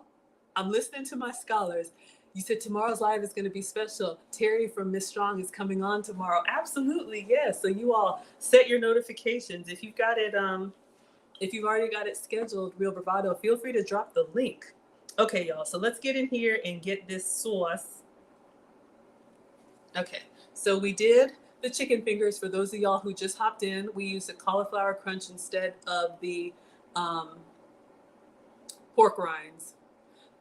I'm listening to my scholars. You said tomorrow's live is going to be special. Terry from Miss Strong is coming on tomorrow. Absolutely. Yes. So you all set your notifications. If you've got it, if you've already got it scheduled, Real Bravado, feel free to drop the link. Okay, y'all. So let's get in here and get this sauce. Okay. So we did the chicken fingers. For those of y'all who just hopped in, we used a cauliflower crunch instead of the pork rinds.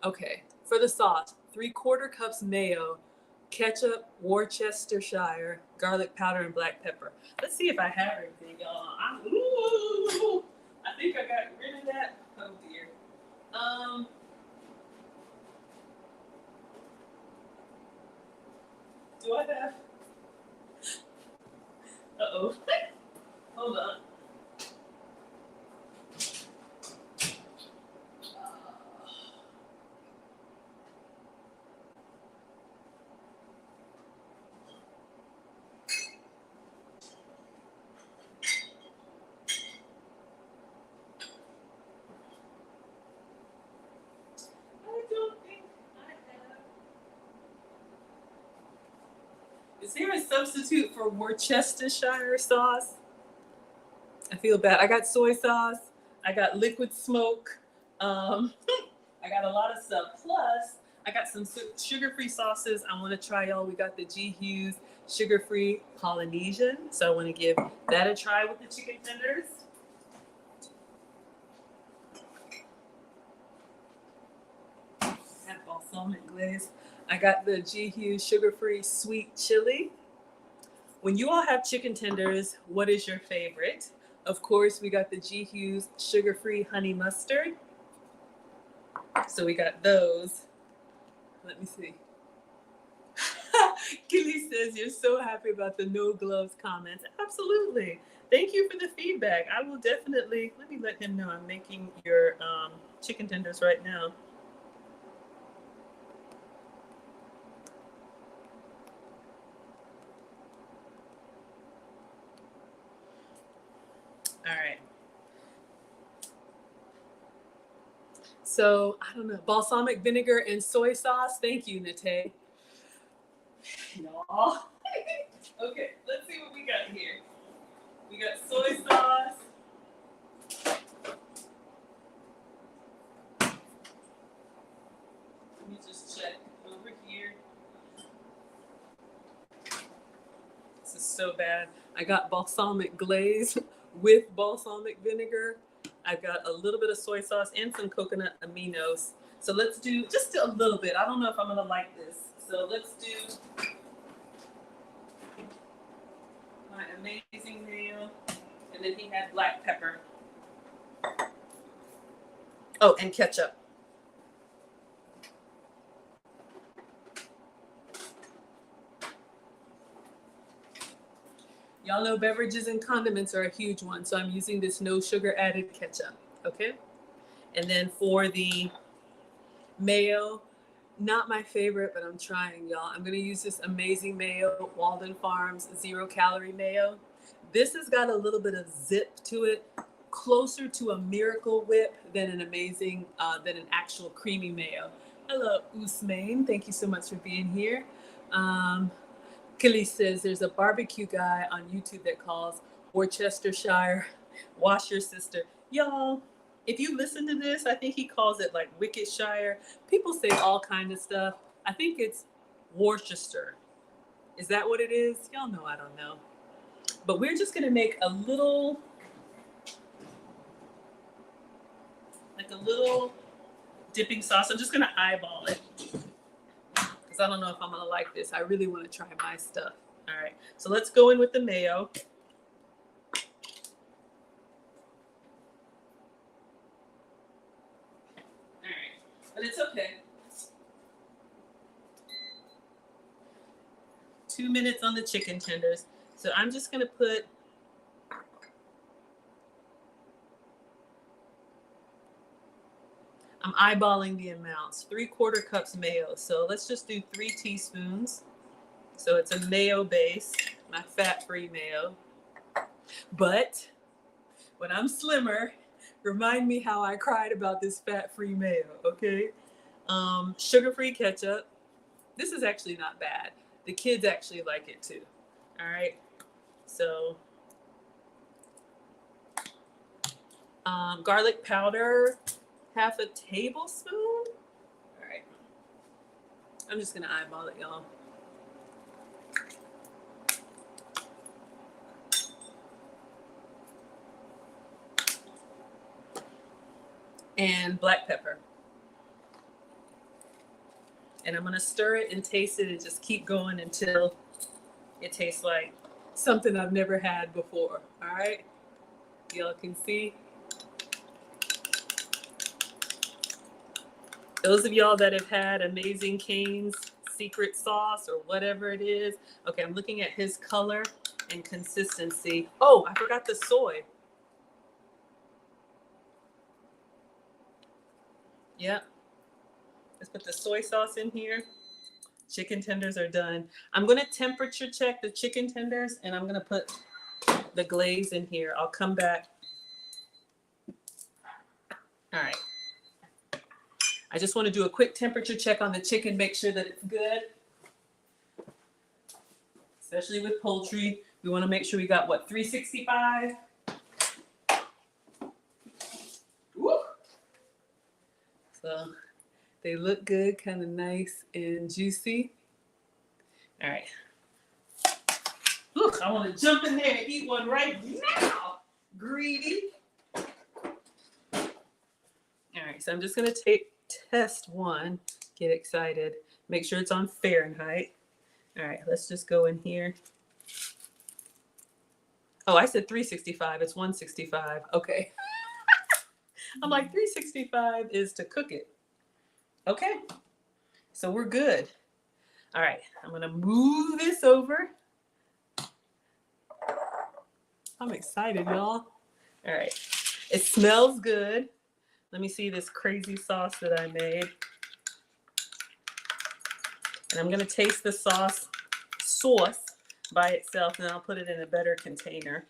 Okay. For the sauce, 3/4 cups mayo, ketchup, Worcestershire, garlic powder, and black pepper. Let's see if I have everything, y'all. I think I got rid of Is there a substitute for Worcestershire sauce? I feel bad. I got soy sauce. I got liquid smoke. I got a lot of stuff. Plus, I got some sugar-free sauces. I want to try y'all. We got the G. Hughes sugar-free Polynesian. So I want to give that a try with the chicken tenders. Got balsamic glaze. I got the G. Hughes sugar-free sweet chili. When you all have chicken tenders, what is your favorite? Of course, we got the G. Hughes sugar-free honey mustard. So we got those. Let me see. Gilly says you're so happy about the no gloves comments. Absolutely. Thank you for the feedback. I will definitely, let me let him know I'm making your chicken tenders right now. All right. So, I don't know, balsamic vinegar and soy sauce. Thank you, Nate. Y'all. Okay, let's see what we got here. We got soy sauce. Let me just check over here. This is so bad. I got balsamic glaze with balsamic vinegar. I've got a little bit of soy sauce and some coconut aminos. So let's do just a little bit. I don't know if I'm gonna like this. So let's do my amazing mayo. And then he had black pepper. Oh, and ketchup. Y'all know beverages and condiments are a huge one, so I'm using this no sugar added ketchup, okay? And then for the mayo, not my favorite, but I'm trying, y'all. I'm gonna use this amazing mayo, Walden Farms 0 calorie mayo. This has got a little bit of zip to it, closer to a Miracle Whip than an amazing, than an actual creamy mayo. Hello, Usmain, thank you so much for being here. Kelly says there's a barbecue guy on YouTube that calls Worcestershire wash your sister. Y'all, if you listen to this, I think he calls it like Wickedshire. People say all kind of stuff. I think it's Worcester. Is that what it is? Y'all know I don't know. But we're just gonna make a little, like a little dipping sauce. I'm just gonna eyeball it. I don't know if I'm gonna like this. I really want to try my stuff. All right, so let's go in with the mayo. All right, but it's okay. 2 minutes on the chicken tenders. So I'm just gonna put I'm eyeballing the amounts. 3/4 cups mayo. So let's just do 3 teaspoons. So it's a mayo base, my fat-free mayo. But when I'm slimmer, remind me how I cried about this fat-free mayo, okay? Sugar-free ketchup. This is actually not bad. The kids actually like it too. All right. So garlic powder. 1/2 tablespoon. All right. I'm just gonna eyeball it, y'all. And black pepper. And I'm gonna stir it and taste it and just keep going until it tastes like something I've never had before. All right. Y'all can see. Those of y'all that have had Amazing Cane's secret sauce or whatever it is. Okay, I'm looking at his color and consistency. Oh, I forgot the soy. Yep. Let's put the soy sauce in here. Chicken tenders are done. I'm gonna temperature check the chicken tenders and I'm gonna put the glaze in here. I'll come back. All right. I just want to do a quick temperature check on the chicken, make sure that it's good. especially with poultry. We want to make sure we got what, 365? Woo! So they look good, kind of nice and juicy. All right. Look, I want to jump in there and eat one right now. Greedy. All right, so I'm just going to test one. Get excited. Make sure it's on Fahrenheit. All right, let's just go in here. Oh, I said 365. It's 165. Okay. I'm like, 365 is to cook it. Okay. So we're good. All right, I'm going to move this over. I'm excited, y'all. All right. It smells good. Let me see this crazy sauce that I made. And I'm going to taste the sauce by itself, and I'll put it in a better container.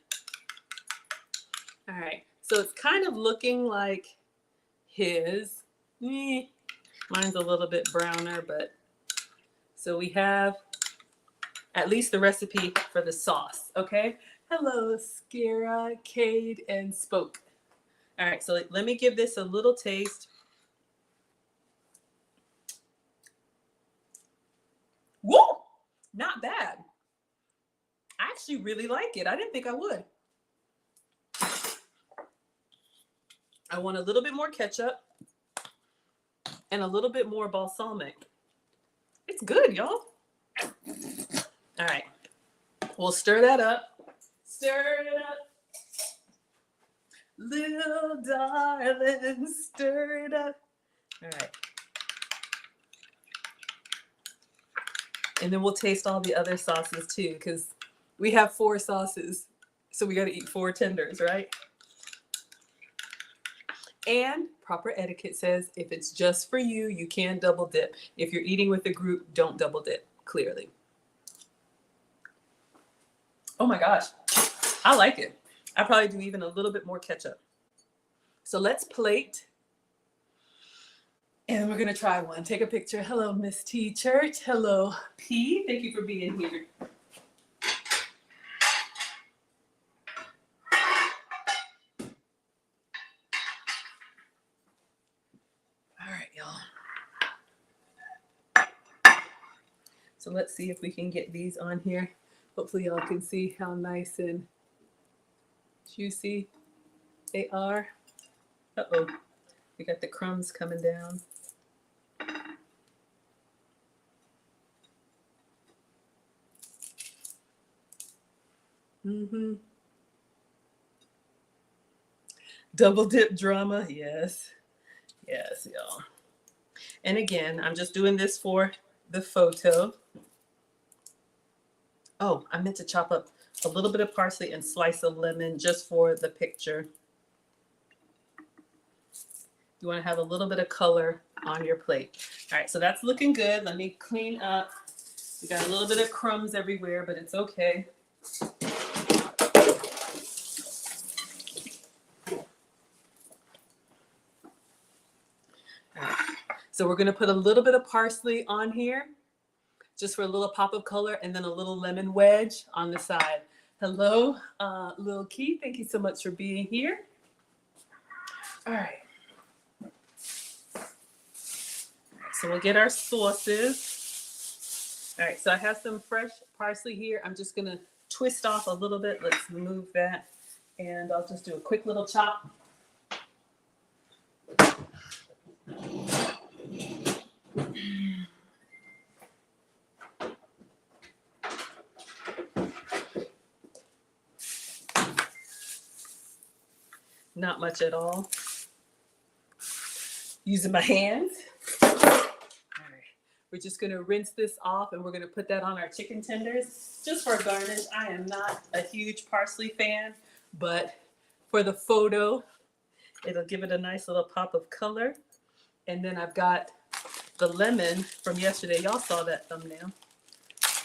All right. So it's kind of looking like his. Mine's a little bit browner, but so we have at least the recipe for the sauce. Okay. Hello, Skara, Cade, and Spoke. All right. So let me give this a little taste. Whoa! Not bad. I actually really like it. I didn't think I would. I want a little bit more ketchup and a little bit more balsamic. It's good, y'all. All right. We'll stir that up. Stir it up. Little darling, stir it up. All right. And then we'll taste all the other sauces too, because we have 4 sauces. So we got to eat 4 tenders, right? And proper etiquette says if it's just for you, you can double dip. If you're eating with a group, don't double dip, clearly. Oh my gosh, I like it. I probably do even a little bit more ketchup. So let's plate. And we're going to try one. Take a picture. Hello, Miss T Church. Hello, P. Thank you for being here. All right, y'all. So let's see if we can get these on here. Hopefully y'all can see how nice and juicy they are. Uh-oh. We got the crumbs coming down. Double dip drama. Yes. Yes, y'all. And again, I'm just doing this for the photo. Oh, I meant to chop up a little bit of parsley and slice of lemon just for the picture. You want to have a little bit of color on your plate. All right, so that's looking good. Let me clean up. We got a little bit of crumbs everywhere, but it's okay. All right. So we're going to put a little bit of parsley on here, just for a little pop of color, and then a little lemon wedge on the side. Hello, Lil Key. Thank you so much for being here. All right. So we'll get our sauces. All right, so I have some fresh parsley here. I'm just going to twist off a little bit. Let's remove that. And I'll just do a quick little chop. Not much at all. Using my hands. All right. We're just going to rinse this off, and we're going to put that on our chicken tenders just for a garnish. I am not a huge parsley fan, but for the photo, it'll give it a nice little pop of color. And then I've got the lemon from yesterday. Y'all saw that thumbnail.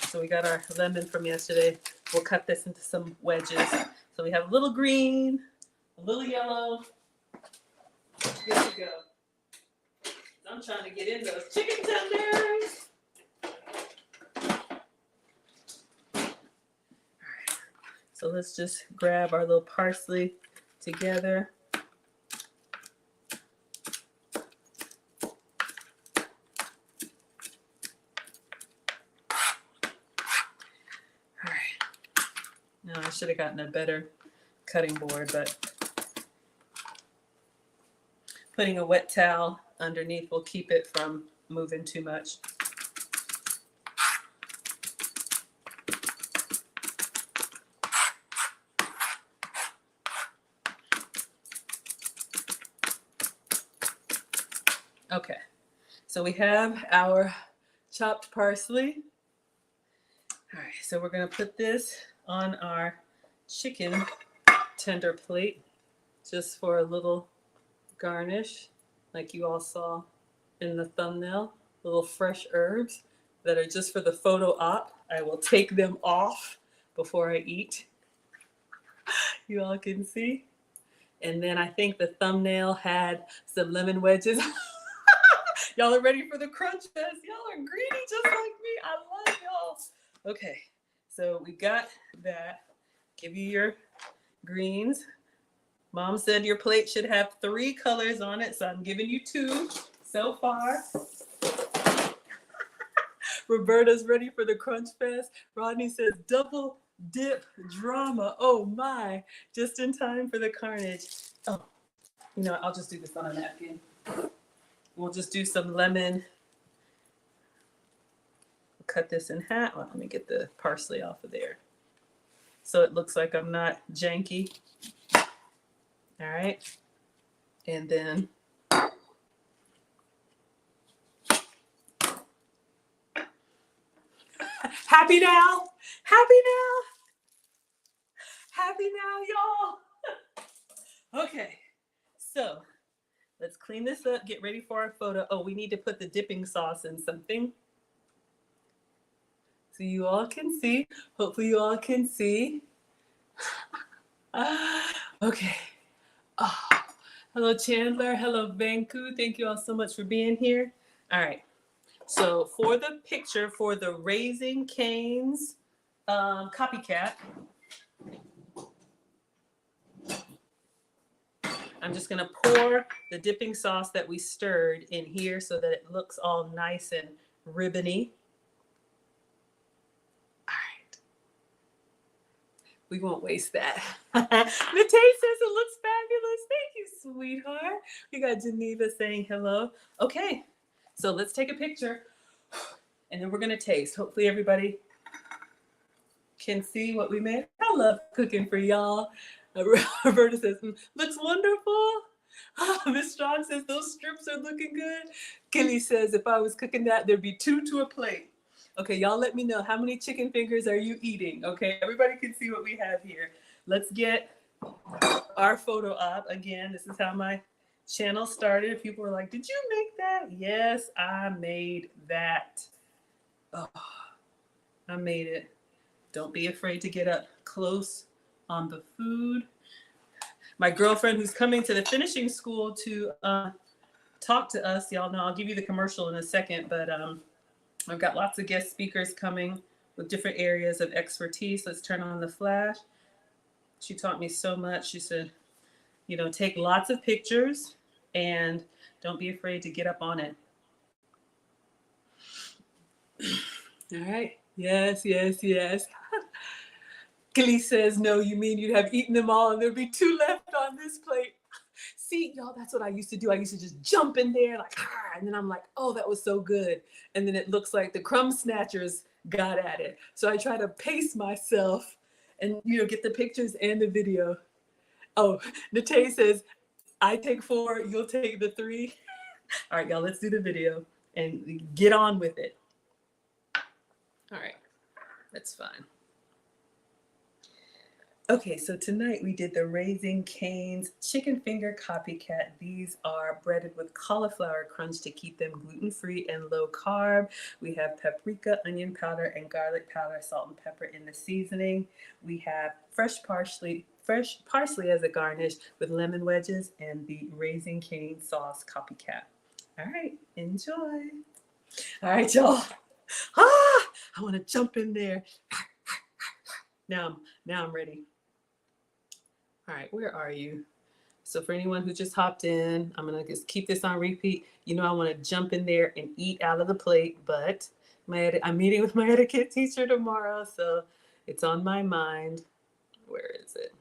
So we got our lemon from yesterday. We'll cut this into some wedges. So we have a little green, a little yellow. Good to go. I'm trying to get in those chicken tenders. So let's just grab our little parsley together. All right. Now I should have gotten a better cutting board, but putting a wet towel underneath will keep it from moving too much. Okay, so we have our chopped parsley. All right, so we're gonna put this on our chicken tender plate just for a little garnish, like you all saw in the thumbnail, little fresh herbs that are just for the photo op. I will take them off before I eat. You all can see. And then I think the thumbnail had some lemon wedges. Y'all are ready for the crunch fest. Y'all are greedy just like me. I love y'all. Okay, so we got that. Give you your greens. Mom said your plate should have 3 colors on it, so I'm giving you 2 so far. Roberta's ready for the crunch fest. Rodney says double dip drama. Oh my, just in time for the carnage. Oh, you know what? I'll just do this on a napkin. We'll just do some lemon. Cut this in half. Well, let me get the parsley off of there, so it looks like I'm not janky. All right, and then happy now, happy now, happy now, y'all. Okay, so let's clean this up, get ready for our photo. Oh, we need to put the dipping sauce in something so you all can see. Hopefully you all can see. Okay. Oh, hello, Chandler. Hello, Vanku. Thank you all so much for being here. All right. So for the picture, for the Raising Cane's copycat, I'm just going to pour the dipping sauce that we stirred in here so that it looks all nice and ribbony. All right. We won't waste that. Matei says it looks fabulous. Thank you, sweetheart. We got Geneva saying hello. Okay, so let's take a picture and then we're going to taste. Hopefully everybody can see what we made. I love cooking for y'all. Roberta says, looks wonderful. Miss Strong says, those strips are looking good. Kelly says, if I was cooking that, there'd be 2 to a plate. Okay, y'all let me know, how many chicken fingers are you eating? Okay, everybody can see what we have here. Let's get our photo op. Again, this is how my channel started. People were like, did you make that? Yes, I made that. Oh, I made it. Don't be afraid to get up close on the food. My girlfriend who's coming to the finishing school to talk to us, y'all know, I'll give you the commercial in a second, but I've got lots of guest speakers coming with different areas of expertise. Let's turn on the flash. She taught me so much. She said, you know, take lots of pictures and don't be afraid to get up on it. All right. Yes, yes, yes. Kelly says, no, you mean you'd have eaten them all and there'd be 2 left on this plate. See, y'all, that's what I used to do. I used to just jump in there like, and then I'm like, oh, that was so good. And then it looks like the crumb snatchers got at it. So I try to pace myself and, you know, get the pictures and the video. Oh, Nate says, I take 4, you'll take the 3. All right, y'all, let's do the video and get on with it. All right, that's fine. Okay, so tonight we did the Raising Cane's chicken finger copycat. These are breaded with cauliflower crunch to keep them gluten-free and low carb. We have paprika, onion powder, and garlic powder, salt and pepper in the seasoning. We have fresh parsley as a garnish with lemon wedges and the Raising Cane sauce copycat. All right, enjoy. All right, y'all. I want to jump in there. Now I'm ready. All right, where are you? So for anyone who just hopped in, I'm gonna just keep this on repeat. You know, I want to jump in there and eat out of the plate, but I'm meeting with my etiquette teacher tomorrow, so it's on my mind. Where is it?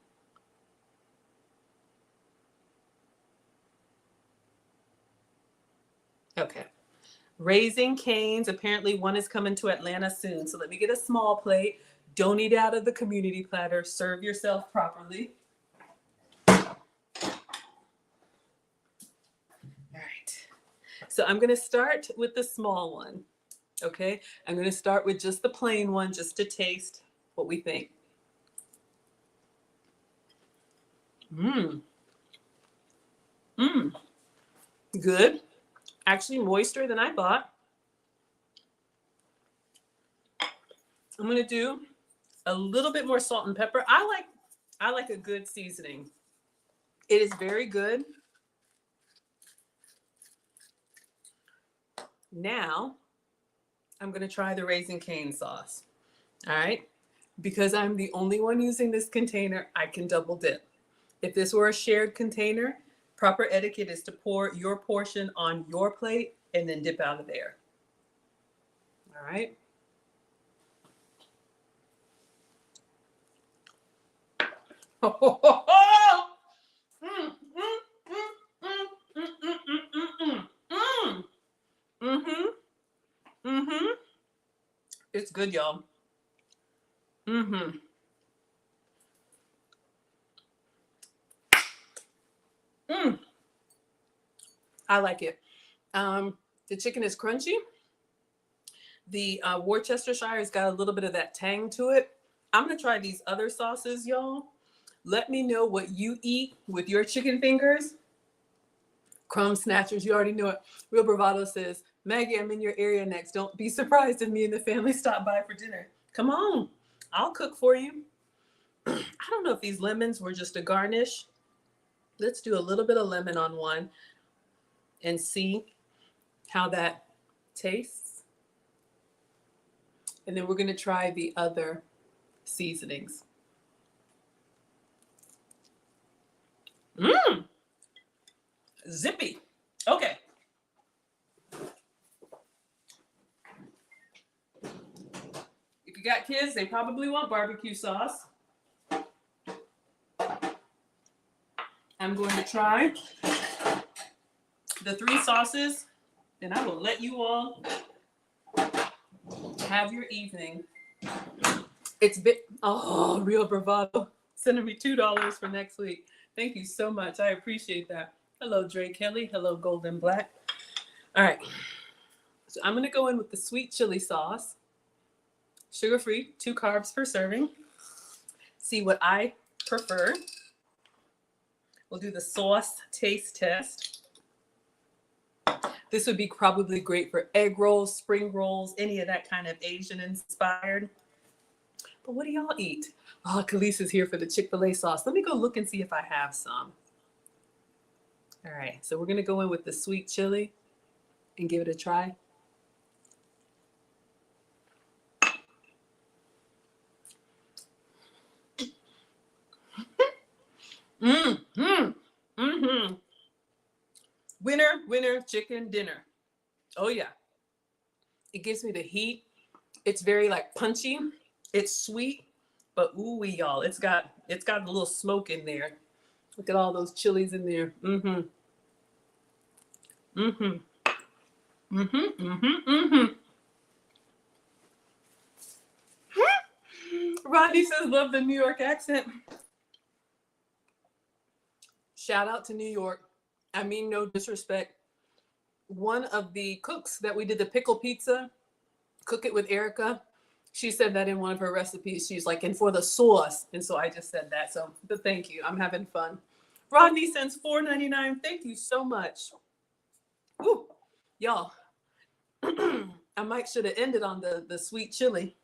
Okay. Raising Cane's. Apparently one is coming to Atlanta soon. So let me get a small plate. Don't eat out of the community platter. Serve yourself properly. All right. So I'm going to start with the small one. Okay. I'm going to start with just the plain one just to taste what we think. Mmm. Mmm. Good. Actually moister than I thought. I'm going to do a little bit more salt and pepper. I like a good seasoning. It is very good. Now, I'm going to try the Raising Cane sauce. All right. Because I'm the only one using this container, I can double dip. If this were a shared container, proper etiquette is to pour your portion on your plate and then dip out of there. All right. It's good, y'all. I like it. The chicken is crunchy. The Worcestershire got a little bit of that tang to it. I'm gonna try these other sauces, y'all. Let me know what you eat with your chicken fingers. Crumb snatchers, you already know it. Real Bravado says, Maggie, I'm in your area next. Don't be surprised if me and the family stop by for dinner. Come on, I'll cook for you. I don't know if these lemons were just a garnish. Let's do a little bit of lemon on one and see how that tastes. And then we're gonna try the other seasonings. Zippy. Okay. If you got kids, they probably want barbecue sauce. I'm going to try the 3 sauces, and I will let you all have your evening. It's Real Bravado sending me $2 for next week. Thank you so much. I appreciate that. Hello, Dre Kelly. Hello, Golden Black. All right. So I'm going to go in with the sweet chili sauce. Sugar-free, 2 carbs per serving. See what I prefer. We'll do the sauce taste test. This would be probably great for egg rolls, spring rolls, any of that kind of Asian inspired. But what do y'all eat? Oh, Khalees is here for the Chick-fil-A sauce. Let me go look and see if I have some. All right, so we're gonna go in with the sweet chili and give it a try. Winner, chicken dinner. Oh yeah. It gives me the heat. It's very like punchy. It's sweet, but ooh y'all, it's got a little smoke in there. Look at all those chilies in there. Rodney says, love the New York accent. Shout out to New York. I mean, no disrespect. One of the cooks that we did the pickle pizza, Cook It with Erica, she said that in one of her recipes. She's like, and for the sauce. And so I just said that. So, but thank you. I'm having fun. Rodney sends $4.99. Thank you so much. Ooh, y'all. I might should have ended on the sweet chili.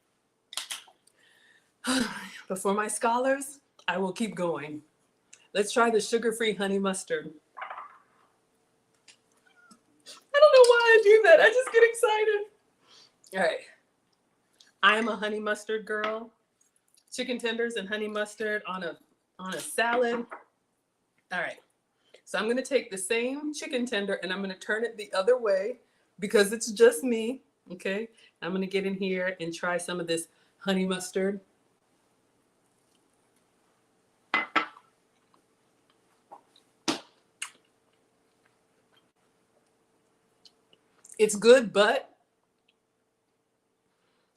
But for my scholars, I will keep going. Let's try the sugar-free honey mustard. I don't know why I do that. I just get excited. All right. I am a honey mustard girl. Chicken tenders and honey mustard on a on a salad. All right. So I'm going to take the same chicken tender and I'm going to turn it the other way because it's just me. Okay. I'm going to get in here and try some of this honey mustard. It's good, but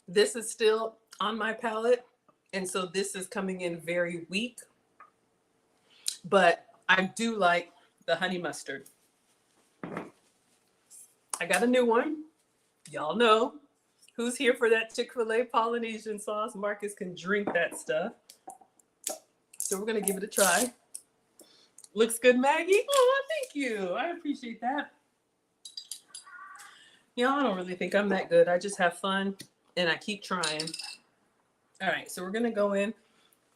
this is still on my palate. And so this is coming in very weak. But I do like the honey mustard. I got a new one. Y'all know who's here for that Chick-fil-A Polynesian sauce. Marcus can drink that stuff. So we're going to give it a try. Looks good, Maggie? Oh, thank you. I appreciate that. I don't really think I'm that good. I just have fun and I keep trying. All right, so we're going to go in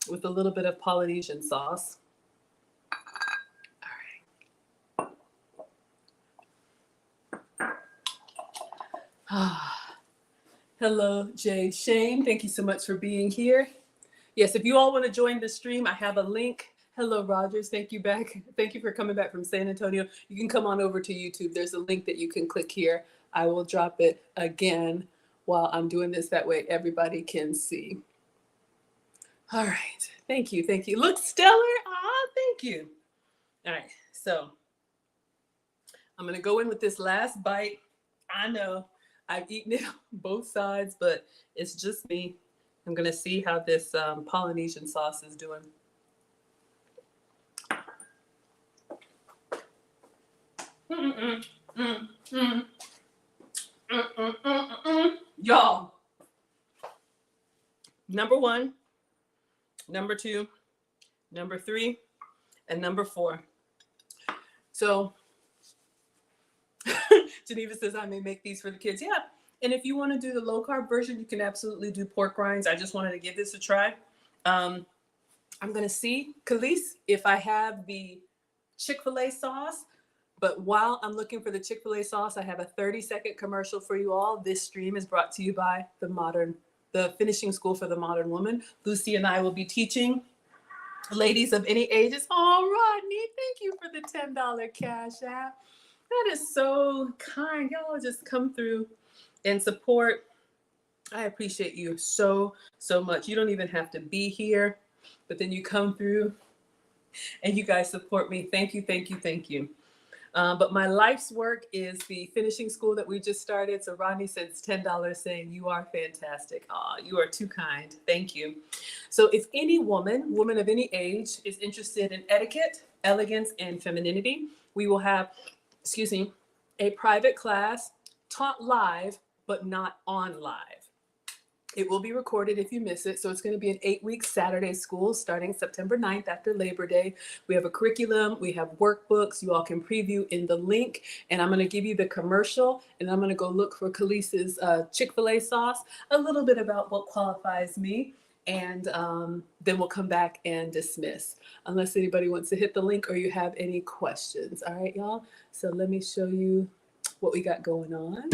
with a little bit of Polynesian sauce. All right. Hello, Jay Shane. Thank you so much for being here. Yes, if you all want to join the stream, I have a link. Hello, Rogers. Thank you back. Thank you for coming back from San Antonio. You can come on over to YouTube. There's a link that you can click here. I will drop it again while I'm doing this. That way everybody can see. All right. Thank you. Thank you. Look stellar. Thank you. All right. So I'm going to go in with this last bite. I know I've eaten it on both sides, but it's just me. I'm going to see how this Polynesian sauce is doing. Y'all, number 1, number 2, number 3, and number 4. So Geneva says I may make these for the kids. Yeah. And if you want to do the low carb version, you can absolutely do pork rinds. I just wanted to give this a try. I'm going to see, Khalees, if I have the Chick-fil-A sauce. But while I'm looking for the Chick-fil-A sauce, I have a 30-second commercial for you all. This stream is brought to you by the Finishing School for the Modern Woman. Lucy and I will be teaching ladies of any ages. Oh, Rodney, thank you for the $10 cash app. That is so kind. Y'all just come through and support. I appreciate you so, so much. You don't even have to be here, but then you come through and you guys support me. Thank you, thank you, thank you. But my life's work is the finishing school that we just started. So Rodney sends $10 saying, you are fantastic. Aw, you are too kind. Thank you. So if any woman of any age is interested in etiquette, elegance, and femininity, we will have, a private class taught live, but not on live. It will be recorded if you miss it. So it's going to be an 8-week Saturday school starting September 9th after Labor Day. We have a curriculum. We have workbooks. You all can preview in the link. And I'm going to give you the commercial. And I'm going to go look for Khalees's Chick-fil-A sauce, a little bit about what qualifies me. And then we'll come back and dismiss. Unless anybody wants to hit the link or you have any questions. All right, y'all. So let me show you what we got going on.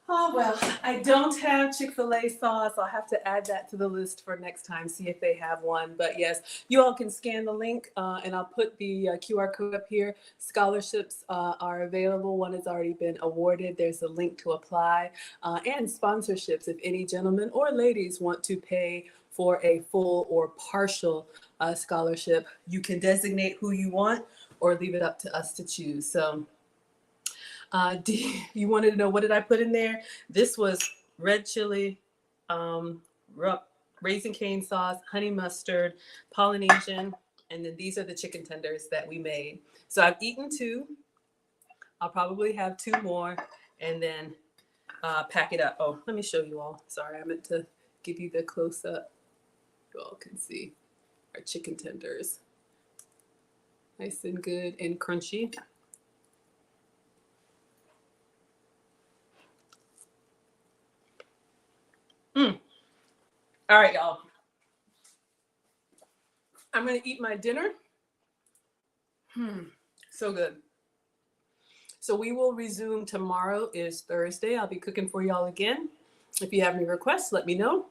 Oh, well, I don't have Chick-fil-A sauce. I'll have to add that to the list for next time, see if they have one. But yes, you all can scan the link and I'll put the QR code up here. Scholarships are available. One has already been awarded. There's a link to apply and sponsorships if any gentlemen or ladies want to pay for a full or partial scholarship. You can designate who you want or leave it up to us to choose. So you wanted to know what did I put in there? This was red chili, Raisin cane sauce, honey mustard, Polynesian, and then these are the chicken tenders that we made. So I've eaten 2. I'll probably have 2 more and then pack it up. Oh, let me show you all. Sorry, I meant to give you the close up. You all can see our chicken tenders. Nice and good and crunchy. All right, y'all. I'm gonna eat my dinner. So good. So we will resume tomorrow is Thursday. I'll be cooking for y'all again. If you have any requests, let me know.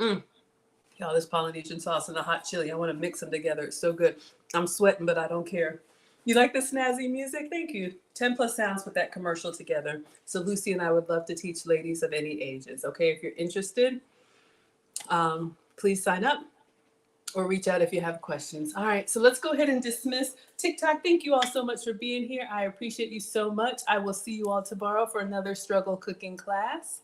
Y'all, this Polynesian sauce and the hot chili, I want to mix them together. It's so good. I'm sweating, but I don't care. You like the snazzy music? Thank you. 10 plus sounds with that commercial together. So Lucy and I would love to teach ladies of any ages. Okay, if you're interested, please sign up or reach out if you have questions. All right, so let's go ahead and dismiss TikTok. Thank you all so much for being here. I appreciate you so much. I will see you all tomorrow for another struggle cooking class.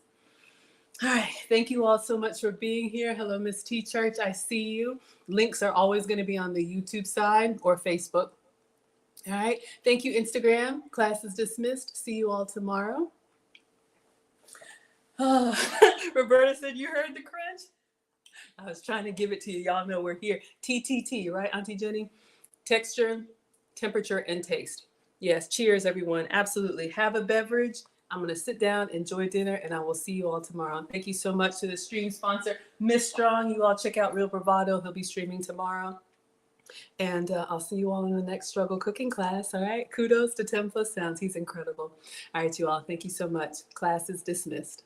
All right, thank you all so much for being here. Hello, Miss T Church, I see you. Links are always gonna be on the YouTube side or Facebook. All right, thank you, Instagram. Class is dismissed. See you all tomorrow. Oh, Roberta said, you heard the crunch? I was trying to give it to you. Y'all know we're here. TTT, right, Auntie Jenny? Texture, temperature, and taste. Yes, cheers, everyone. Absolutely. Have a beverage. I'm going to sit down, enjoy dinner, and I will see you all tomorrow. Thank you so much to the stream sponsor, Miss Strong. You all check out Real Bravado. He'll be streaming tomorrow. And I'll see you all in the next struggle cooking class. All right. Kudos to 10 plus sounds. He's incredible. All right, you all. Thank you so much. Class is dismissed.